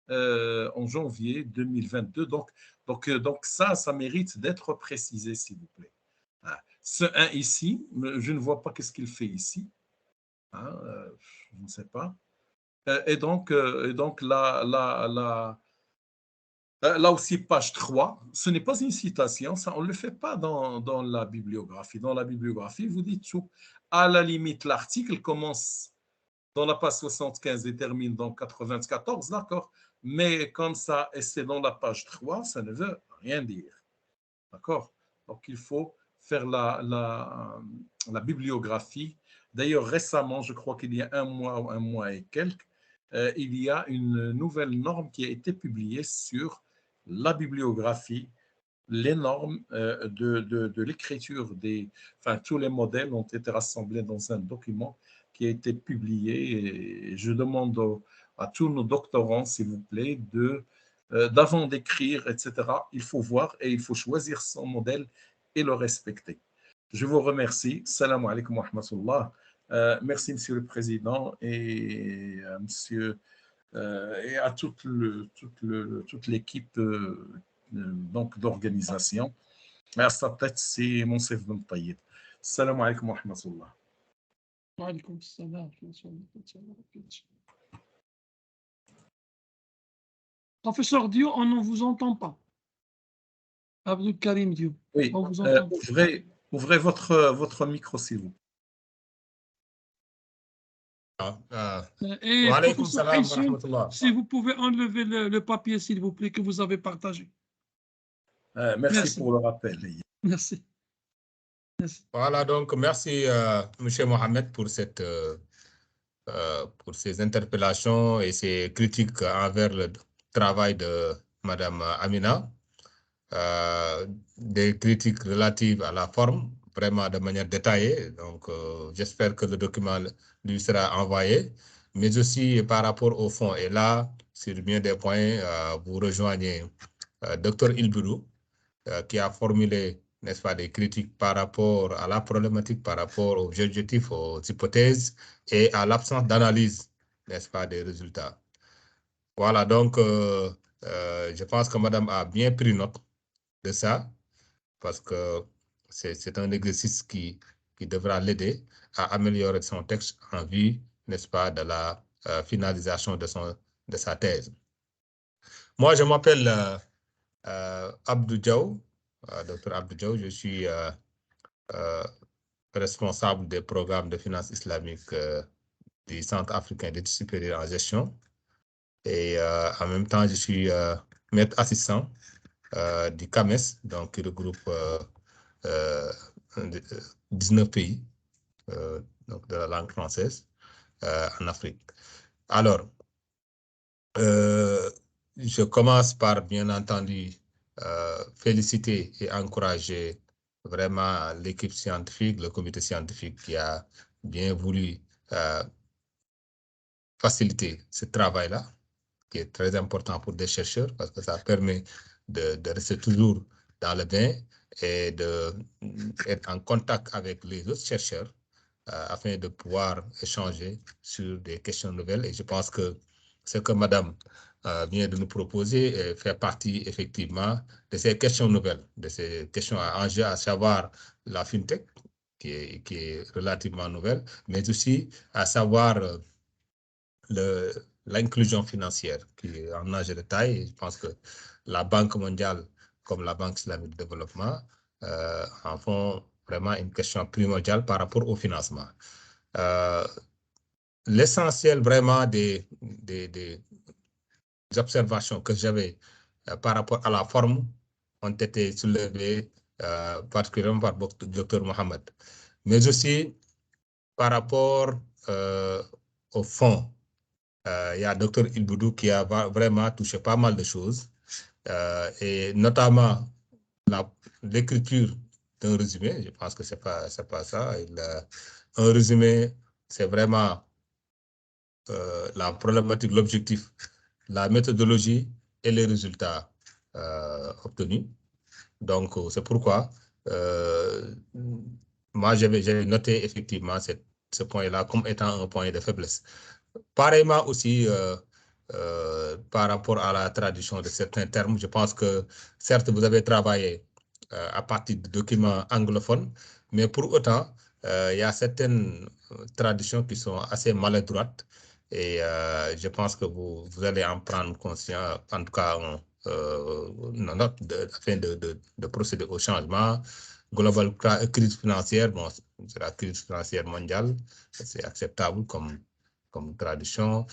2022. Donc ça mérite d'être précisé, s'il vous plaît. Ce 1 ici, je ne vois pas qu'est-ce qu'il fait ici. Je ne sais pas. Et donc là aussi, page 3, ce n'est pas une citation, ça, on ne le fait pas dans la bibliographie. Dans la bibliographie, vous dites tout. À la limite, l'article commence dans la page 75 et termine dans 94, d'accord, mais comme ça, et c'est dans la page 3, ça ne veut rien dire. D'accord? Donc, il faut faire la bibliographie. D'ailleurs, récemment, je crois qu'il y a un mois et quelques, il y a une nouvelle norme qui a été publiée sur la bibliographie, les normes de l'écriture tous les modèles ont été rassemblés dans un document qui a été publié. Et je demande à tous nos doctorants, s'il vous plaît, d'avant d'écrire, etc., il faut voir et il faut choisir son modèle et le respecter. Je vous remercie. Salam alaikum wa rahmatullah. Merci, Monsieur le Président, et Monsieur et à toute l'équipe donc d'organisation. À sa tête, c'est Monsef Ben Taïeb. Salam alaikum wa rahmatullah. Wa alaikum salam. Professeur Dio, on ne vous entend pas. Abdul Karim Dio. Oui, on vous entend ouvrez votre micro, s'il vous plaît. Et professeur Haïssoun, si vous pouvez enlever le papier, s'il vous plaît, que vous avez partagé. Merci pour le rappel. Merci. Voilà, donc merci M. Mohamed pour ces interpellations et ces critiques envers le travail de Mme Amina. Des critiques relatives à la forme, vraiment de manière détaillée. Donc, j'espère que le document lui sera envoyé, mais aussi par rapport au fond. Et là, sur bien des points, vous rejoignez Dr Ilbourou, qui a formulé n'est-ce pas, des critiques par rapport à la problématique, par rapport aux objectifs, aux hypothèses et à l'absence d'analyse, n'est-ce pas, des résultats. Voilà, donc je pense que Madame a bien pris note de ça parce que c'est un exercice qui devra l'aider à améliorer son texte en vue, n'est-ce pas, de la finalisation de sa thèse. Moi, je m'appelle Abdou Diaw, Dr Abdou Diaw, je suis responsable des programmes de finances islamiques du Centre africain d'études supérieures en gestion. Et en même temps, je suis maître assistant du CAMES, donc qui regroupe 19 pays donc de la langue française en Afrique. Alors, je commence par, bien entendu, féliciter et encourager vraiment l'équipe scientifique, le comité scientifique qui a bien voulu faciliter ce travail-là, qui est très important pour des chercheurs parce que ça permet de rester toujours dans le bain et d'être en contact avec les autres chercheurs afin de pouvoir échanger sur des questions nouvelles. Et je pense que ce que Madame vient de nous proposer fait partie effectivement de ces questions nouvelles, de ces questions à enjeu, à savoir la FinTech, qui est relativement nouvelle, mais aussi à savoir l'inclusion financière, qui est en âge de taille. Et je pense que la Banque mondiale, comme la Banque islamique de développement, en font vraiment une question primordiale par rapport au financement. L'essentiel vraiment des observations que j'avais par rapport à la forme ont été soulevées particulièrement par le Dr Mohamed, mais aussi par rapport au fond. Il y a Dr Ilboudou qui a vraiment touché pas mal de choses, et notamment l'écriture d'un résumé. Je pense que c'est pas ça. Un résumé, c'est vraiment la problématique, l'objectif, la méthodologie et les résultats obtenus. Donc, c'est pourquoi moi, j'avais noté effectivement ce point-là comme étant un point de faiblesse. Pareillement aussi, par rapport à la traduction de certains termes, je pense que certes, vous avez travaillé à partir de documents anglophones, mais pour autant, il y a certaines traductions qui sont assez maladroites et je pense que vous allez en prendre conscience, en tout cas, note afin de procéder au changement. Global crise financière, bon, c'est la crise financière mondiale, c'est acceptable comme traduction.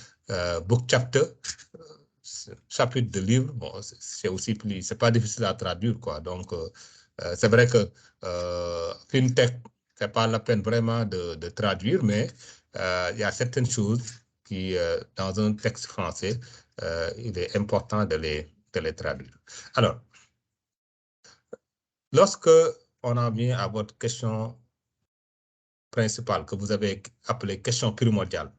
Book chapter, chapitre de livre, bon, c'est aussi plus, c'est pas difficile à traduire, quoi. Donc, c'est vrai que FinTech, c'est pas la peine vraiment de traduire, mais il y a certaines choses qui, dans un texte français, il est important de les traduire. Alors, lorsque on en vient à votre question principale, que vous avez appelée question primordiale,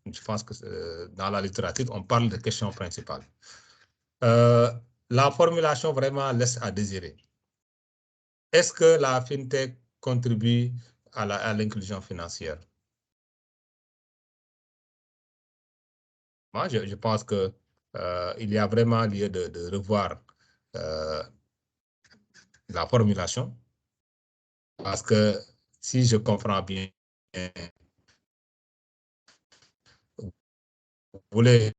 je pense que dans la littérature, on parle de question principale. La formulation vraiment laisse à désirer. Est-ce que la FinTech contribue à l'inclusion financière? Moi, je pense que il y a vraiment lieu de revoir la formulation, parce que si je comprends bien, vous voulez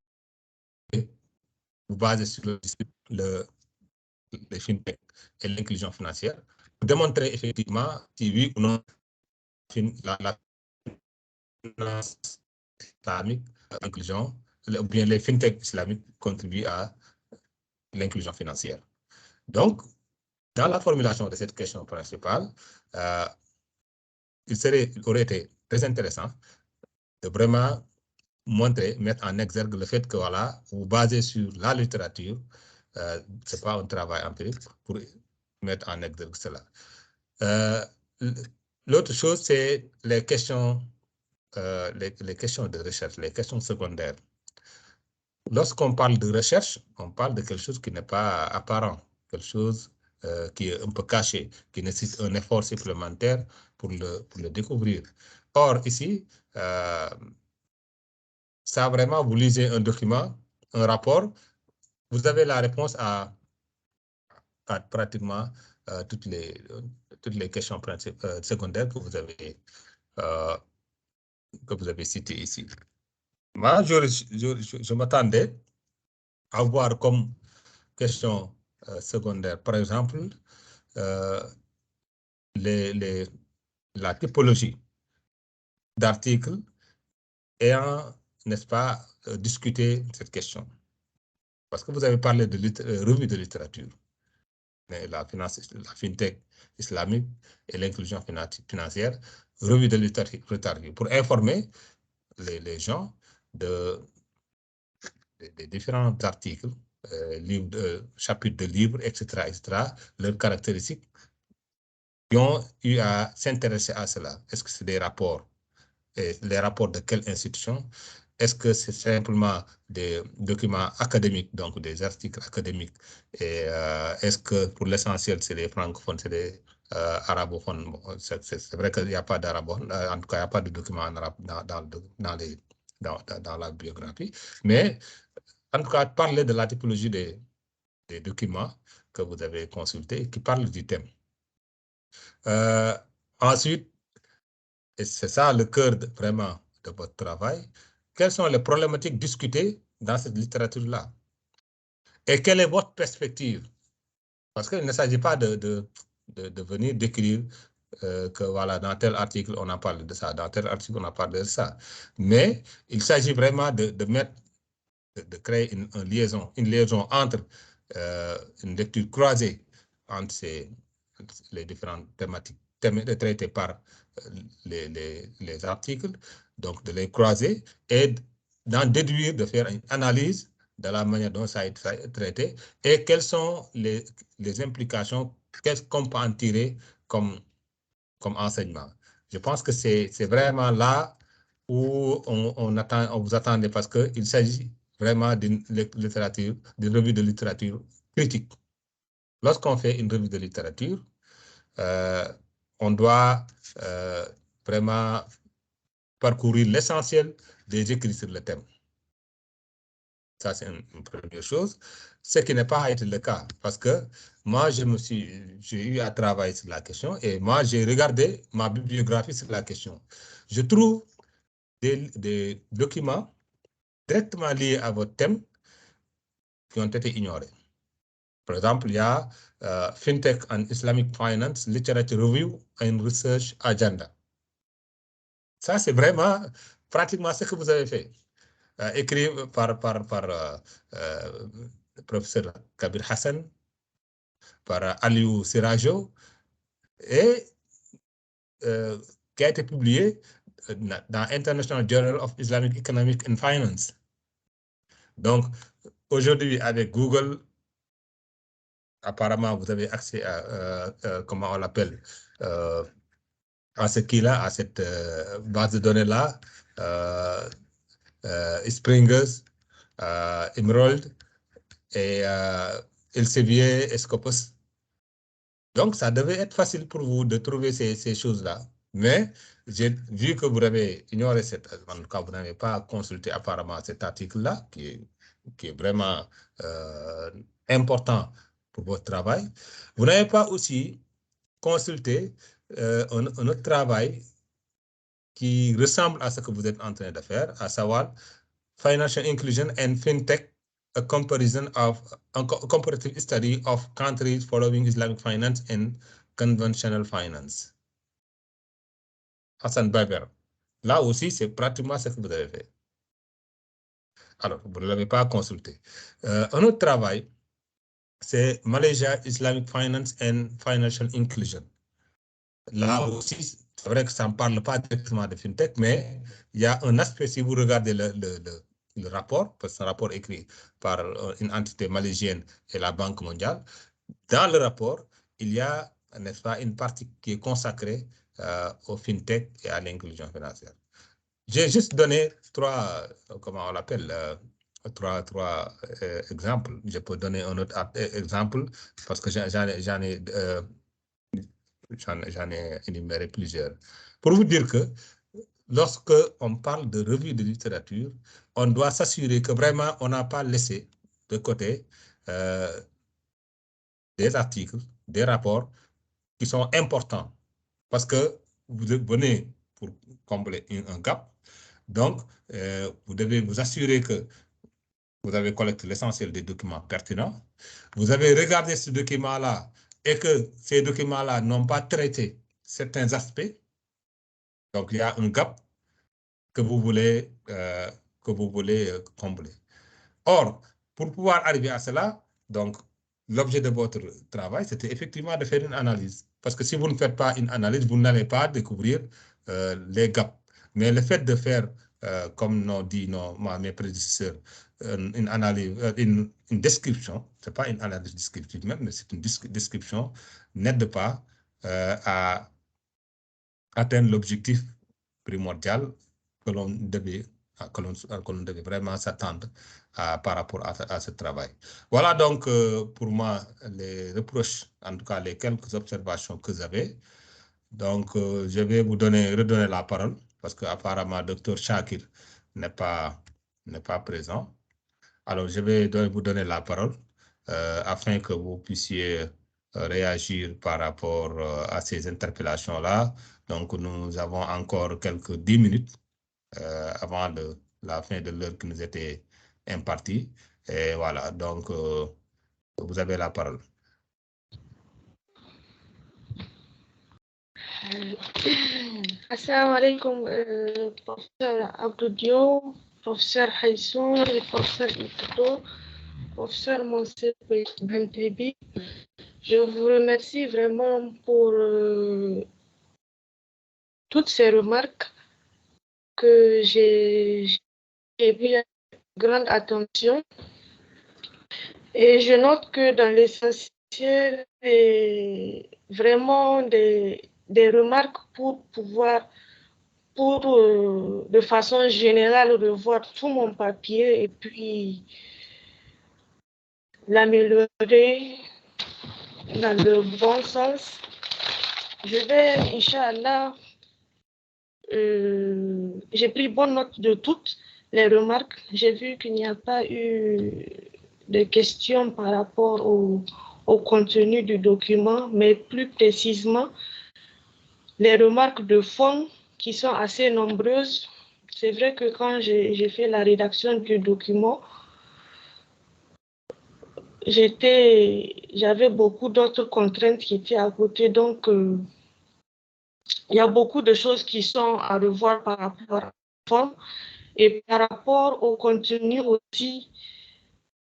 vous baser sur le FinTech et l'inclusion financière, pour démontrer effectivement si oui ou non la finance islamique, l'inclusion, ou bien les FinTech islamiques contribuent à l'inclusion financière. Donc, dans la formulation de cette question principale, il aurait été très intéressant de vraiment montrer, mettre en exergue le fait que voilà, vous basez sur la littérature, ce n'est pas un travail empirique pour mettre en exergue cela. L'autre chose, c'est les questions de recherche, les questions secondaires. Lorsqu'on parle de recherche, on parle de quelque chose qui n'est pas apparent, quelque chose qui est un peu caché, qui nécessite un effort supplémentaire pour le découvrir. Or, ici, ça vraiment, vous lisez un document, un rapport, vous avez la réponse à pratiquement toutes les questions secondaires que vous avez citées ici. Moi, je m'attendais à voir comme question secondaire, par exemple, la typologie d'articles ayant, n'est-ce pas, discuté cette question. Parce que vous avez parlé de revue de littérature, mais la fintech islamique et l'inclusion financière, revue de littérature, pour informer les gens des différents articles, chapitres de livres, etc., leurs caractéristiques, qui ont eu à s'intéresser à cela. Est-ce que c'est des rapports? Et les rapports de quelle institution? Est-ce que c'est simplement des documents académiques, donc des articles académiques? Et est-ce que pour l'essentiel, c'est des francophones, c'est des arabophones? Bon, c'est vrai qu'il n'y a pas d'arabophone, en tout cas, il n'y a pas de documents en arabe dans la biographie. Mais en tout cas, parlez de la typologie des documents que vous avez consultés qui parlent du thème. Ensuite, et c'est ça le cœur vraiment de votre travail, quelles sont les problématiques discutées dans cette littérature-là? Et quelle est votre perspective? Parce qu'il ne s'agit pas de venir décrire que voilà, dans tel article, on en parle de ça, dans tel article, on en parle de ça. Mais il s'agit vraiment de créer une liaison entre une lecture croisée entre les différentes thématiques traitées par les articles, donc de les croiser et d'en déduire, de faire une analyse de la manière dont ça a été traité et quelles sont les implications, qu'est-ce qu'on peut en tirer comme enseignement. Je pense que c'est vraiment là où on vous attendait parce qu'il s'agit vraiment d'une revue de littérature critique. Lorsqu'on fait une revue de littérature, on doit vraiment parcourir l'essentiel des écrits sur le thème. Ça, c'est une première chose. Ce qui n'est pas été le cas, parce que moi, j'ai eu à travailler sur la question et moi, j'ai regardé ma bibliographie sur la question. Je trouve des documents directement liés à votre thème qui ont été ignorés. Par exemple, il y a Fintech and Islamic Finance, Literature Review and Research Agenda. Ça, c'est vraiment pratiquement ce que vous avez fait. Écrit par le professeur Kabir Hassan, par Aliou Sirajo, et qui a été publié dans International Journal of Islamic Economic and Finance. Donc, aujourd'hui, avec Google, apparemment, vous avez accès à, comment on l'appelle, à ce qu'il a, à cette base de données-là, Springers, Emerald et Elsevier et Scopus. Donc, ça devait être facile pour vous de trouver ces choses-là. Mais j'ai vu que vous avez ignoré en tout cas, vous n'avez pas consulté apparemment cet article-là, qui est vraiment important pour votre travail. Vous n'avez pas aussi consulté un autre travail qui ressemble à ce que vous êtes en train de faire, à savoir Financial Inclusion and FinTech, a comparative study of countries following Islamic finance and conventional finance. Hassan Baber. Là aussi, c'est pratiquement ce que vous avez fait. Alors, vous ne l'avez pas consulté. Un autre travail, c'est Malaysia Islamic Finance and Financial Inclusion. Là aussi, c'est vrai que ça ne parle pas directement de FinTech, mais il y a un aspect, si vous regardez le rapport, parce que c'est un rapport écrit par une entité malaisienne et la Banque mondiale. Dans le rapport, il y a, n'est-ce pas, une partie qui est consacrée au FinTech et à l'inclusion financière. J'ai juste donné 3, comment on l'appelle, trois exemples. Je peux donner un autre exemple parce que j'en ai énuméré plusieurs. Pour vous dire que lorsque on parle de revue de littérature, on doit s'assurer que vraiment on n'a pas laissé de côté des articles, des rapports qui sont importants parce que vous venez pour combler un gap. Donc, vous devez vous assurer que vous avez collecté l'essentiel des documents pertinents. Vous avez regardé ce document-là et que ces documents-là n'ont pas traité certains aspects. Donc, il y a un gap que vous voulez combler. Or, pour pouvoir arriver à cela, donc, l'objet de votre travail, c'était effectivement de faire une analyse. Parce que si vous ne faites pas une analyse, vous n'allez pas découvrir les gaps. Mais le fait de faire, comme l'ont dit mes prédécesseurs, une analyse, une description, ce n'est pas une analyse descriptive même, mais c'est une description, n'aide pas à atteindre l'objectif primordial que l'on devait vraiment s'attendre par rapport à ce travail. Voilà donc pour moi les reproches, en tout cas les quelques observations que j'avais. Donc je vais vous redonner la parole parce qu'apparemment Dr Shakir n'est pas présent. Alors je vais vous donner la parole afin que vous puissiez réagir par rapport à ces interpellations-là. Donc nous avons encore quelques 10 minutes avant la fin de l'heure qui nous était impartie. Et voilà, donc vous avez la parole. Assalamu alaikum, professeur Abdou Diop, professeur Haïssoun, professeur Ito, professeur Monsef Bentebi. Je vous remercie vraiment pour toutes ces remarques que j'ai vues avec grande attention. Et je note que dans l'essentiel, c'est vraiment des remarques pour pouvoir, de façon générale, revoir tout mon papier et puis l'améliorer dans le bon sens. Je vais, Inch'Allah, j'ai pris bonne note de toutes les remarques. J'ai vu qu'il n'y a pas eu de questions par rapport au contenu du document, mais plus précisément, les remarques de fond qui sont assez nombreuses. C'est vrai que quand j'ai fait la rédaction du document, j'avais beaucoup d'autres contraintes qui étaient à côté, donc il y a beaucoup de choses qui sont à revoir par rapport à la forme et par rapport au contenu aussi.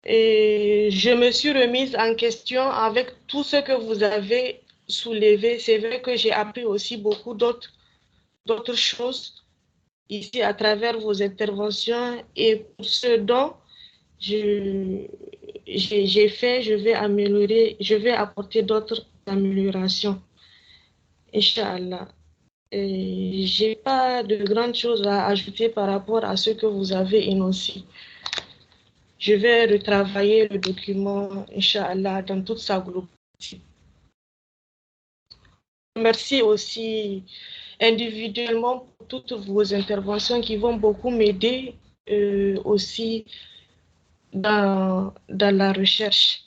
Et je me suis remise en question avec tout ce que vous avez soulevé. C'est vrai que j'ai appris aussi beaucoup d'autres choses ici à travers vos interventions et pour ce dont j'ai fait, je vais améliorer, je vais apporter d'autres améliorations. Inch'Allah. Je n'ai pas de grandes choses à ajouter par rapport à ce que vous avez énoncé. Je vais retravailler le document, Inch'Allah, dans toute sa globalité. Merci aussi individuellement pour toutes vos interventions qui vont beaucoup m'aider aussi dans la recherche.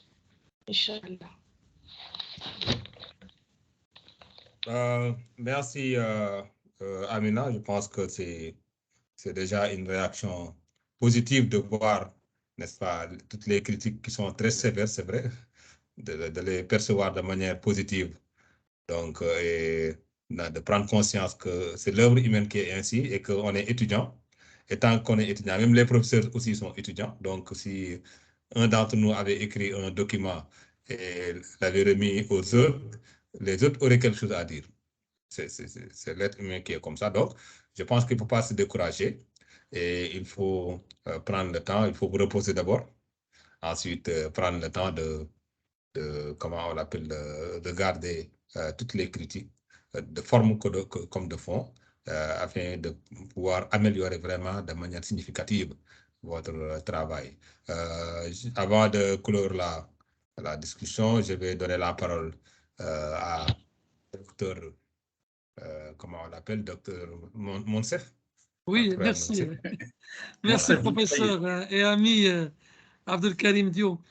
Inch'Allah. Merci Amina. Je pense que c'est déjà une réaction positive de voir, n'est-ce pas, toutes les critiques qui sont très sévères, c'est vrai, de les percevoir de manière positive. Donc, et de prendre conscience que c'est l'œuvre humaine qui est ainsi et qu'on est étudiant. Et tant qu'on est étudiant, même les professeurs aussi sont étudiants. Donc, si un d'entre nous avait écrit un document et l'avait remis aux autres, les autres auraient quelque chose à dire. C'est l'être humain qui est comme ça. Donc, je pense qu'il ne faut pas se décourager et il faut prendre le temps, il faut vous reposer d'abord. Ensuite, prendre le temps comment on l'appelle, de garder toutes les critiques, de forme comme de fond, afin de pouvoir améliorer vraiment de manière significative votre travail. Avant de clore la discussion, je vais donner la parole à docteur, comment on l'appelle, docteur Monsef. Oui, merci. Merci, professeur et ami Abdelkarim Dio.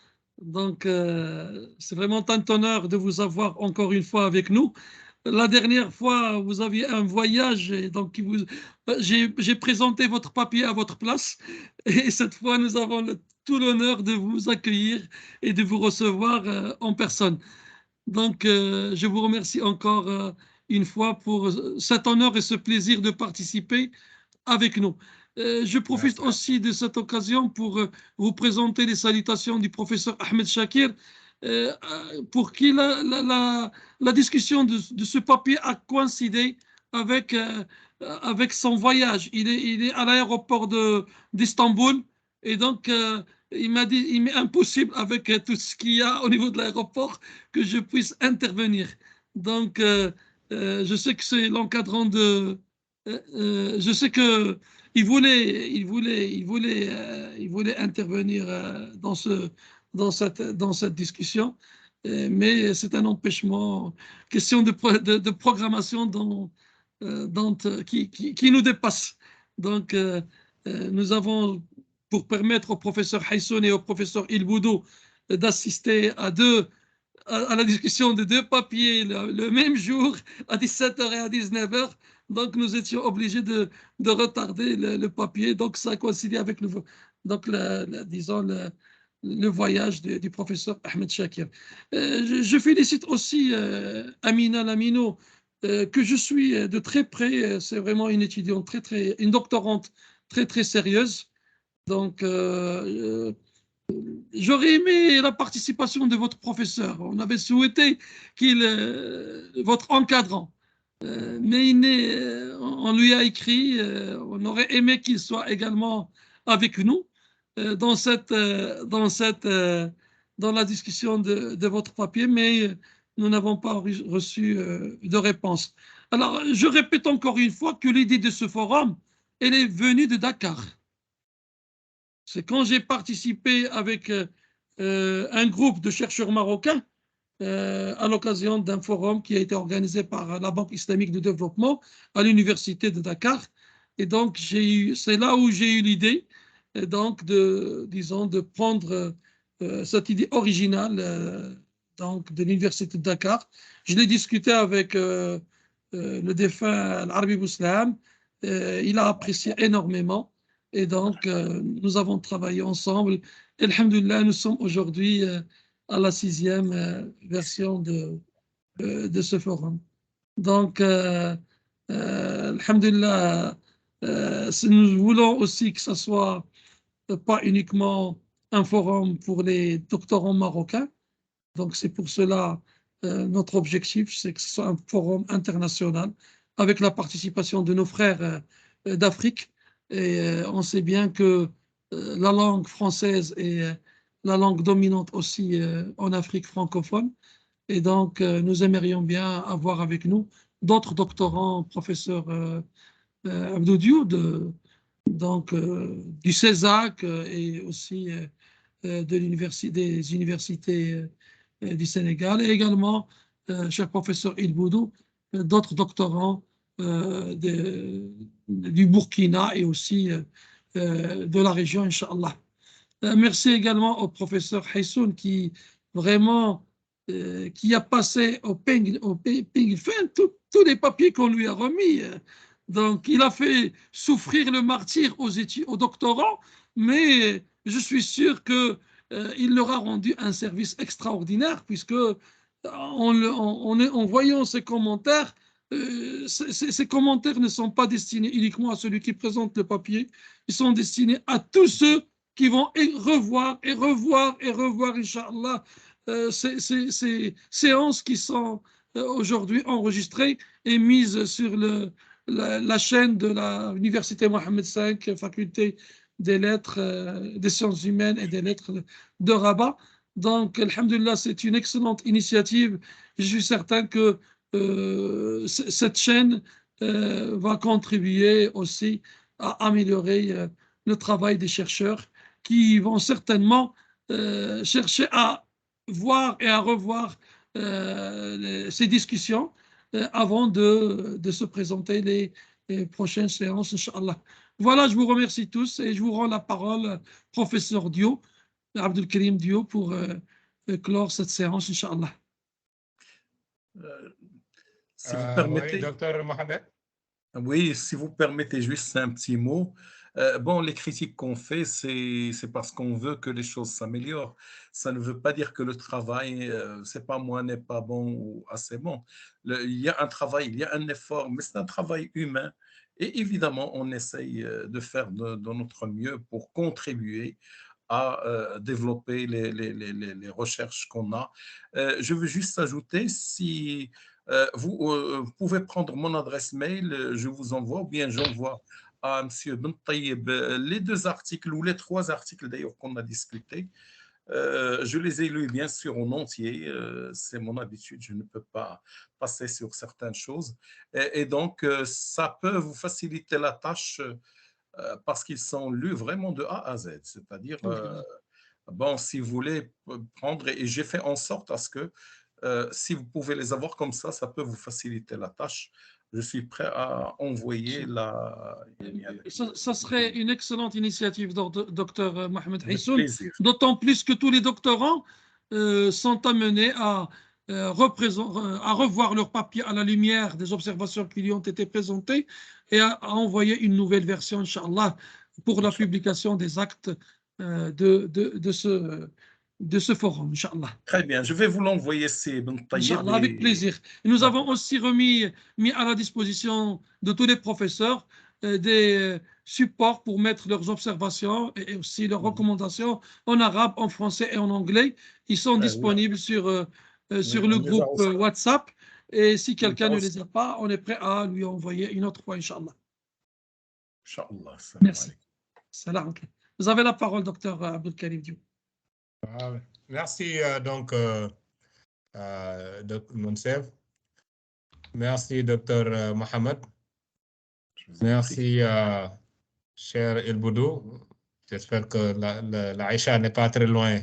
Donc, c'est vraiment un honneur de vous avoir encore une fois avec nous. La dernière fois, vous aviez un voyage, et donc j'ai présenté votre papier à votre place. Et cette fois, nous avons tout l'honneur de vous accueillir et de vous recevoir en personne. Donc, je vous remercie encore une fois pour cet honneur et ce plaisir de participer avec nous. Je profite aussi de cette occasion pour vous présenter les salutations du professeur Ahmed Shakir, pour qui la discussion de ce papier a coïncidé avec, avec son voyage. Il est à l'aéroport d'Istanbul et donc il m'a dit il m'est impossible avec tout ce qu'il y a au niveau de l'aéroport que je puisse intervenir. Donc, je sais que c'est l'encadrant de... je sais que il voulait intervenir dans cette discussion, mais c'est un empêchement, question de programmation qui nous dépasse. Donc, nous avons, pour permettre au professeur Haïsoun et au professeur Ilboudou d'assister à la discussion de deux papiers le même jour, à 17h et à 19h. Donc, nous étions obligés de retarder le papier. Donc, ça a coïncidé avec disons, le voyage du professeur Ahmed Shakir. Je félicite aussi Amina Lamino, que je suis de très près. C'est vraiment une étudiante, une doctorante très, très sérieuse. Donc, j'aurais aimé la participation de votre professeur. On avait souhaité votre encadrant, mais on lui a écrit, on aurait aimé qu'il soit également avec nous dans la discussion de votre papier, mais nous n'avons pas reçu de réponse. Alors, je répète encore une fois que l'idée de ce forum, elle est venue de Dakar. C'est quand j'ai participé avec un groupe de chercheurs marocains à l'occasion d'un forum qui a été organisé par la Banque islamique de développement à l'université de Dakar. Et donc, c'est là où j'ai eu l'idée donc de prendre cette idée originale donc de l'université de Dakar. Je l'ai discuté avec le défunt Al-Arabi Bouslam. Il a apprécié énormément. Et donc, nous avons travaillé ensemble. Et alhamdoulilah, nous sommes aujourd'hui à la 6e version de ce forum. Donc, alhamdoulilah, nous voulons aussi que ce soit pas uniquement un forum pour les doctorants marocains. Donc, c'est pour cela notre objectif, c'est que ce soit un forum international avec la participation de nos frères d'Afrique. Et on sait bien que la langue française est la langue dominante aussi en Afrique francophone. Et donc, nous aimerions bien avoir avec nous d'autres doctorants, professeurs Abdou Diou, du CESAC et aussi des universités du Sénégal, et également, cher professeur Ilboudou, d'autres doctorants du Burkina et aussi de la région, Inch'Allah. Merci également au professeur Haïsoun qui vraiment qui a passé au peigne fin tous les papiers qu'on lui a remis. Donc, il a fait souffrir le martyre aux doctorants, mais je suis sûr qu'il leur a rendu un service extraordinaire, puisque en voyant ses commentaires, ces commentaires ne sont pas destinés uniquement à celui qui présente le papier, ils sont destinés à tous ceux qui vont revoir et revoir et revoir, Inch'Allah, ces séances qui sont aujourd'hui enregistrées et mises sur la chaîne de l'Université Mohammed V, faculté des lettres, des sciences humaines et des lettres de Rabat. Donc, alhamdulillah, c'est une excellente initiative. Je suis certain que cette chaîne va contribuer aussi à améliorer le travail des chercheurs qui vont certainement chercher à voir et à revoir ces discussions avant de se présenter les prochaines séances, Inch'Allah. Voilà, je vous remercie tous et je vous rends la parole, professeur Dio, Abdelkarim Dio, pour clore cette séance, Inch'Allah. Si vous permettez, oui, docteur Mohamed. Oui, si vous permettez juste un petit mot. Bon, les critiques qu'on fait, c'est parce qu'on veut que les choses s'améliorent. Ça ne veut pas dire que le travail, c'est pas moi, n'est pas bon ou assez bon. Il y a un travail, il y a un effort, mais c'est un travail humain. Et évidemment, on essaye de faire de notre mieux pour contribuer à développer les recherches qu'on a. Je veux juste ajouter, si vous pouvez prendre mon adresse mail, je vous envoie, ou bien j'envoie à M. Ben Taïeb les 2 articles ou les 3 articles d'ailleurs qu'on a discutés. Je les ai lus bien sûr en entier, c'est mon habitude, je ne peux pas passer sur certaines choses. Et donc, ça peut vous faciliter la tâche parce qu'ils sont lus vraiment de A à Z. C'est-à-dire, bon, si vous voulez prendre, et j'ai fait en sorte à ce que si vous pouvez les avoir comme ça peut vous faciliter la tâche. Je suis prêt à envoyer la... Ça serait une excellente initiative, docteur Mohamed Hissoun, plaisir. d'autant plus que tous les doctorants sont amenés à revoir leur papier à la lumière des observations qui lui ont été présentées et à envoyer une nouvelle version, Inch'Allah, pour la publication des actes de ce forum, Inch'Allah. Très bien, je vais vous l'envoyer, c'est Ben Taïeb. Inch'Allah, avec plaisir. Et nous avons aussi mis à la disposition de tous les professeurs des supports pour mettre leurs observations et aussi leurs recommandations en arabe, en français et en anglais. Ils sont disponibles sur le groupe WhatsApp. Et si quelqu'un ne les a pas, on est prêt à lui envoyer une autre fois, Inch'Allah. Inch'Allah. Merci. Salam. Vous avez la parole, docteur Abdelkarim Dio. Merci donc, Dr. Monsef. Merci, docteur Mohamed. Merci, cher El Boudou. J'espère que la Aïcha n'est pas très loin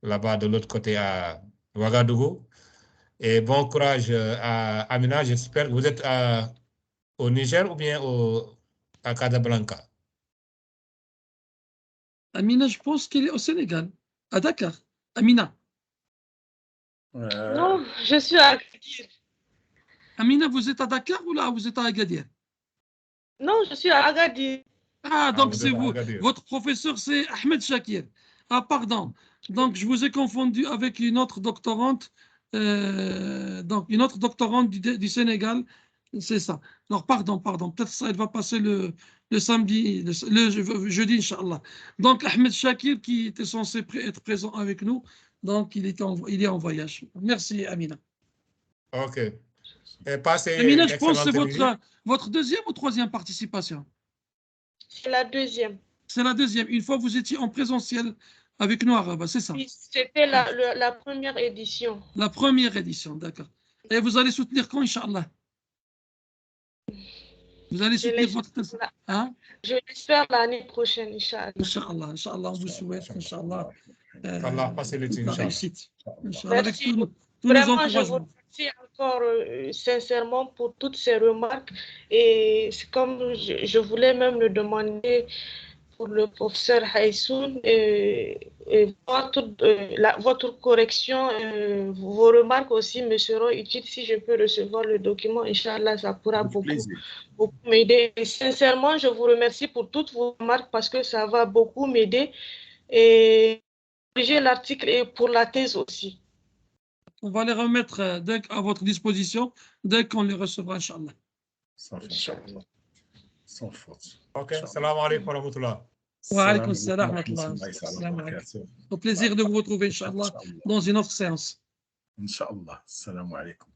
là-bas de l'autre côté à Ouagadougou. Et bon courage à Amina. J'espère que vous êtes au Niger ou bien à Casablanca. Amina, je pense qu'il est au Sénégal, à Dakar. Amina. Non, je suis à Agadir. Amina, vous êtes à Dakar ou là, vous êtes à Agadir? Non, je suis à Agadir. Ah, donc c'est vous. Votre professeur, c'est Ahmed Shakir. Ah, pardon. Donc, je vous ai confondu avec une autre doctorante, donc une autre doctorante du Sénégal. C'est ça. Alors, pardon. Peut-être ça, elle va passer le samedi, le jeudi, Inch'Allah. Donc, Ahmed Shakir, qui était censé être présent avec nous, donc il est en voyage. Merci, Amina. OK. Et passez Amina, je pense que c'est votre deuxième ou troisième participation? C'est la deuxième. C'est la deuxième. Une fois, vous étiez en présentiel avec nous à Rabat, c'est ça? Oui, c'était la première édition. La première édition, d'accord. Et vous allez soutenir quand, Inch'Allah? Vous allez soutenir votre... Hein? Je l'espère l'année prochaine, Inch'Allah. Inch'Allah, on vous souhaite, Inch'Allah, la réussite. Merci. Vraiment, je vous remercie encore sincèrement pour toutes ces remarques. Et c'est comme je voulais même le demander pour le professeur Haïssoun, votre correction, vos remarques aussi me seront utiles si je peux recevoir le document. Inch'Allah, ça pourra beaucoup m'aider. Et sincèrement, je vous remercie pour toutes vos remarques parce que ça va beaucoup m'aider. Et corriger l'article et pour la thèse aussi. On va les remettre à votre disposition dès qu'on les recevra, Inch'Allah. Sans faute. OK. Salam alaikum wa rahmatullah. Wa alaykum salam wa rahmatullah. Au plaisir de vous retrouver, Inch'Allah, dans une autre séance. Inch'Allah. Salam alaikum.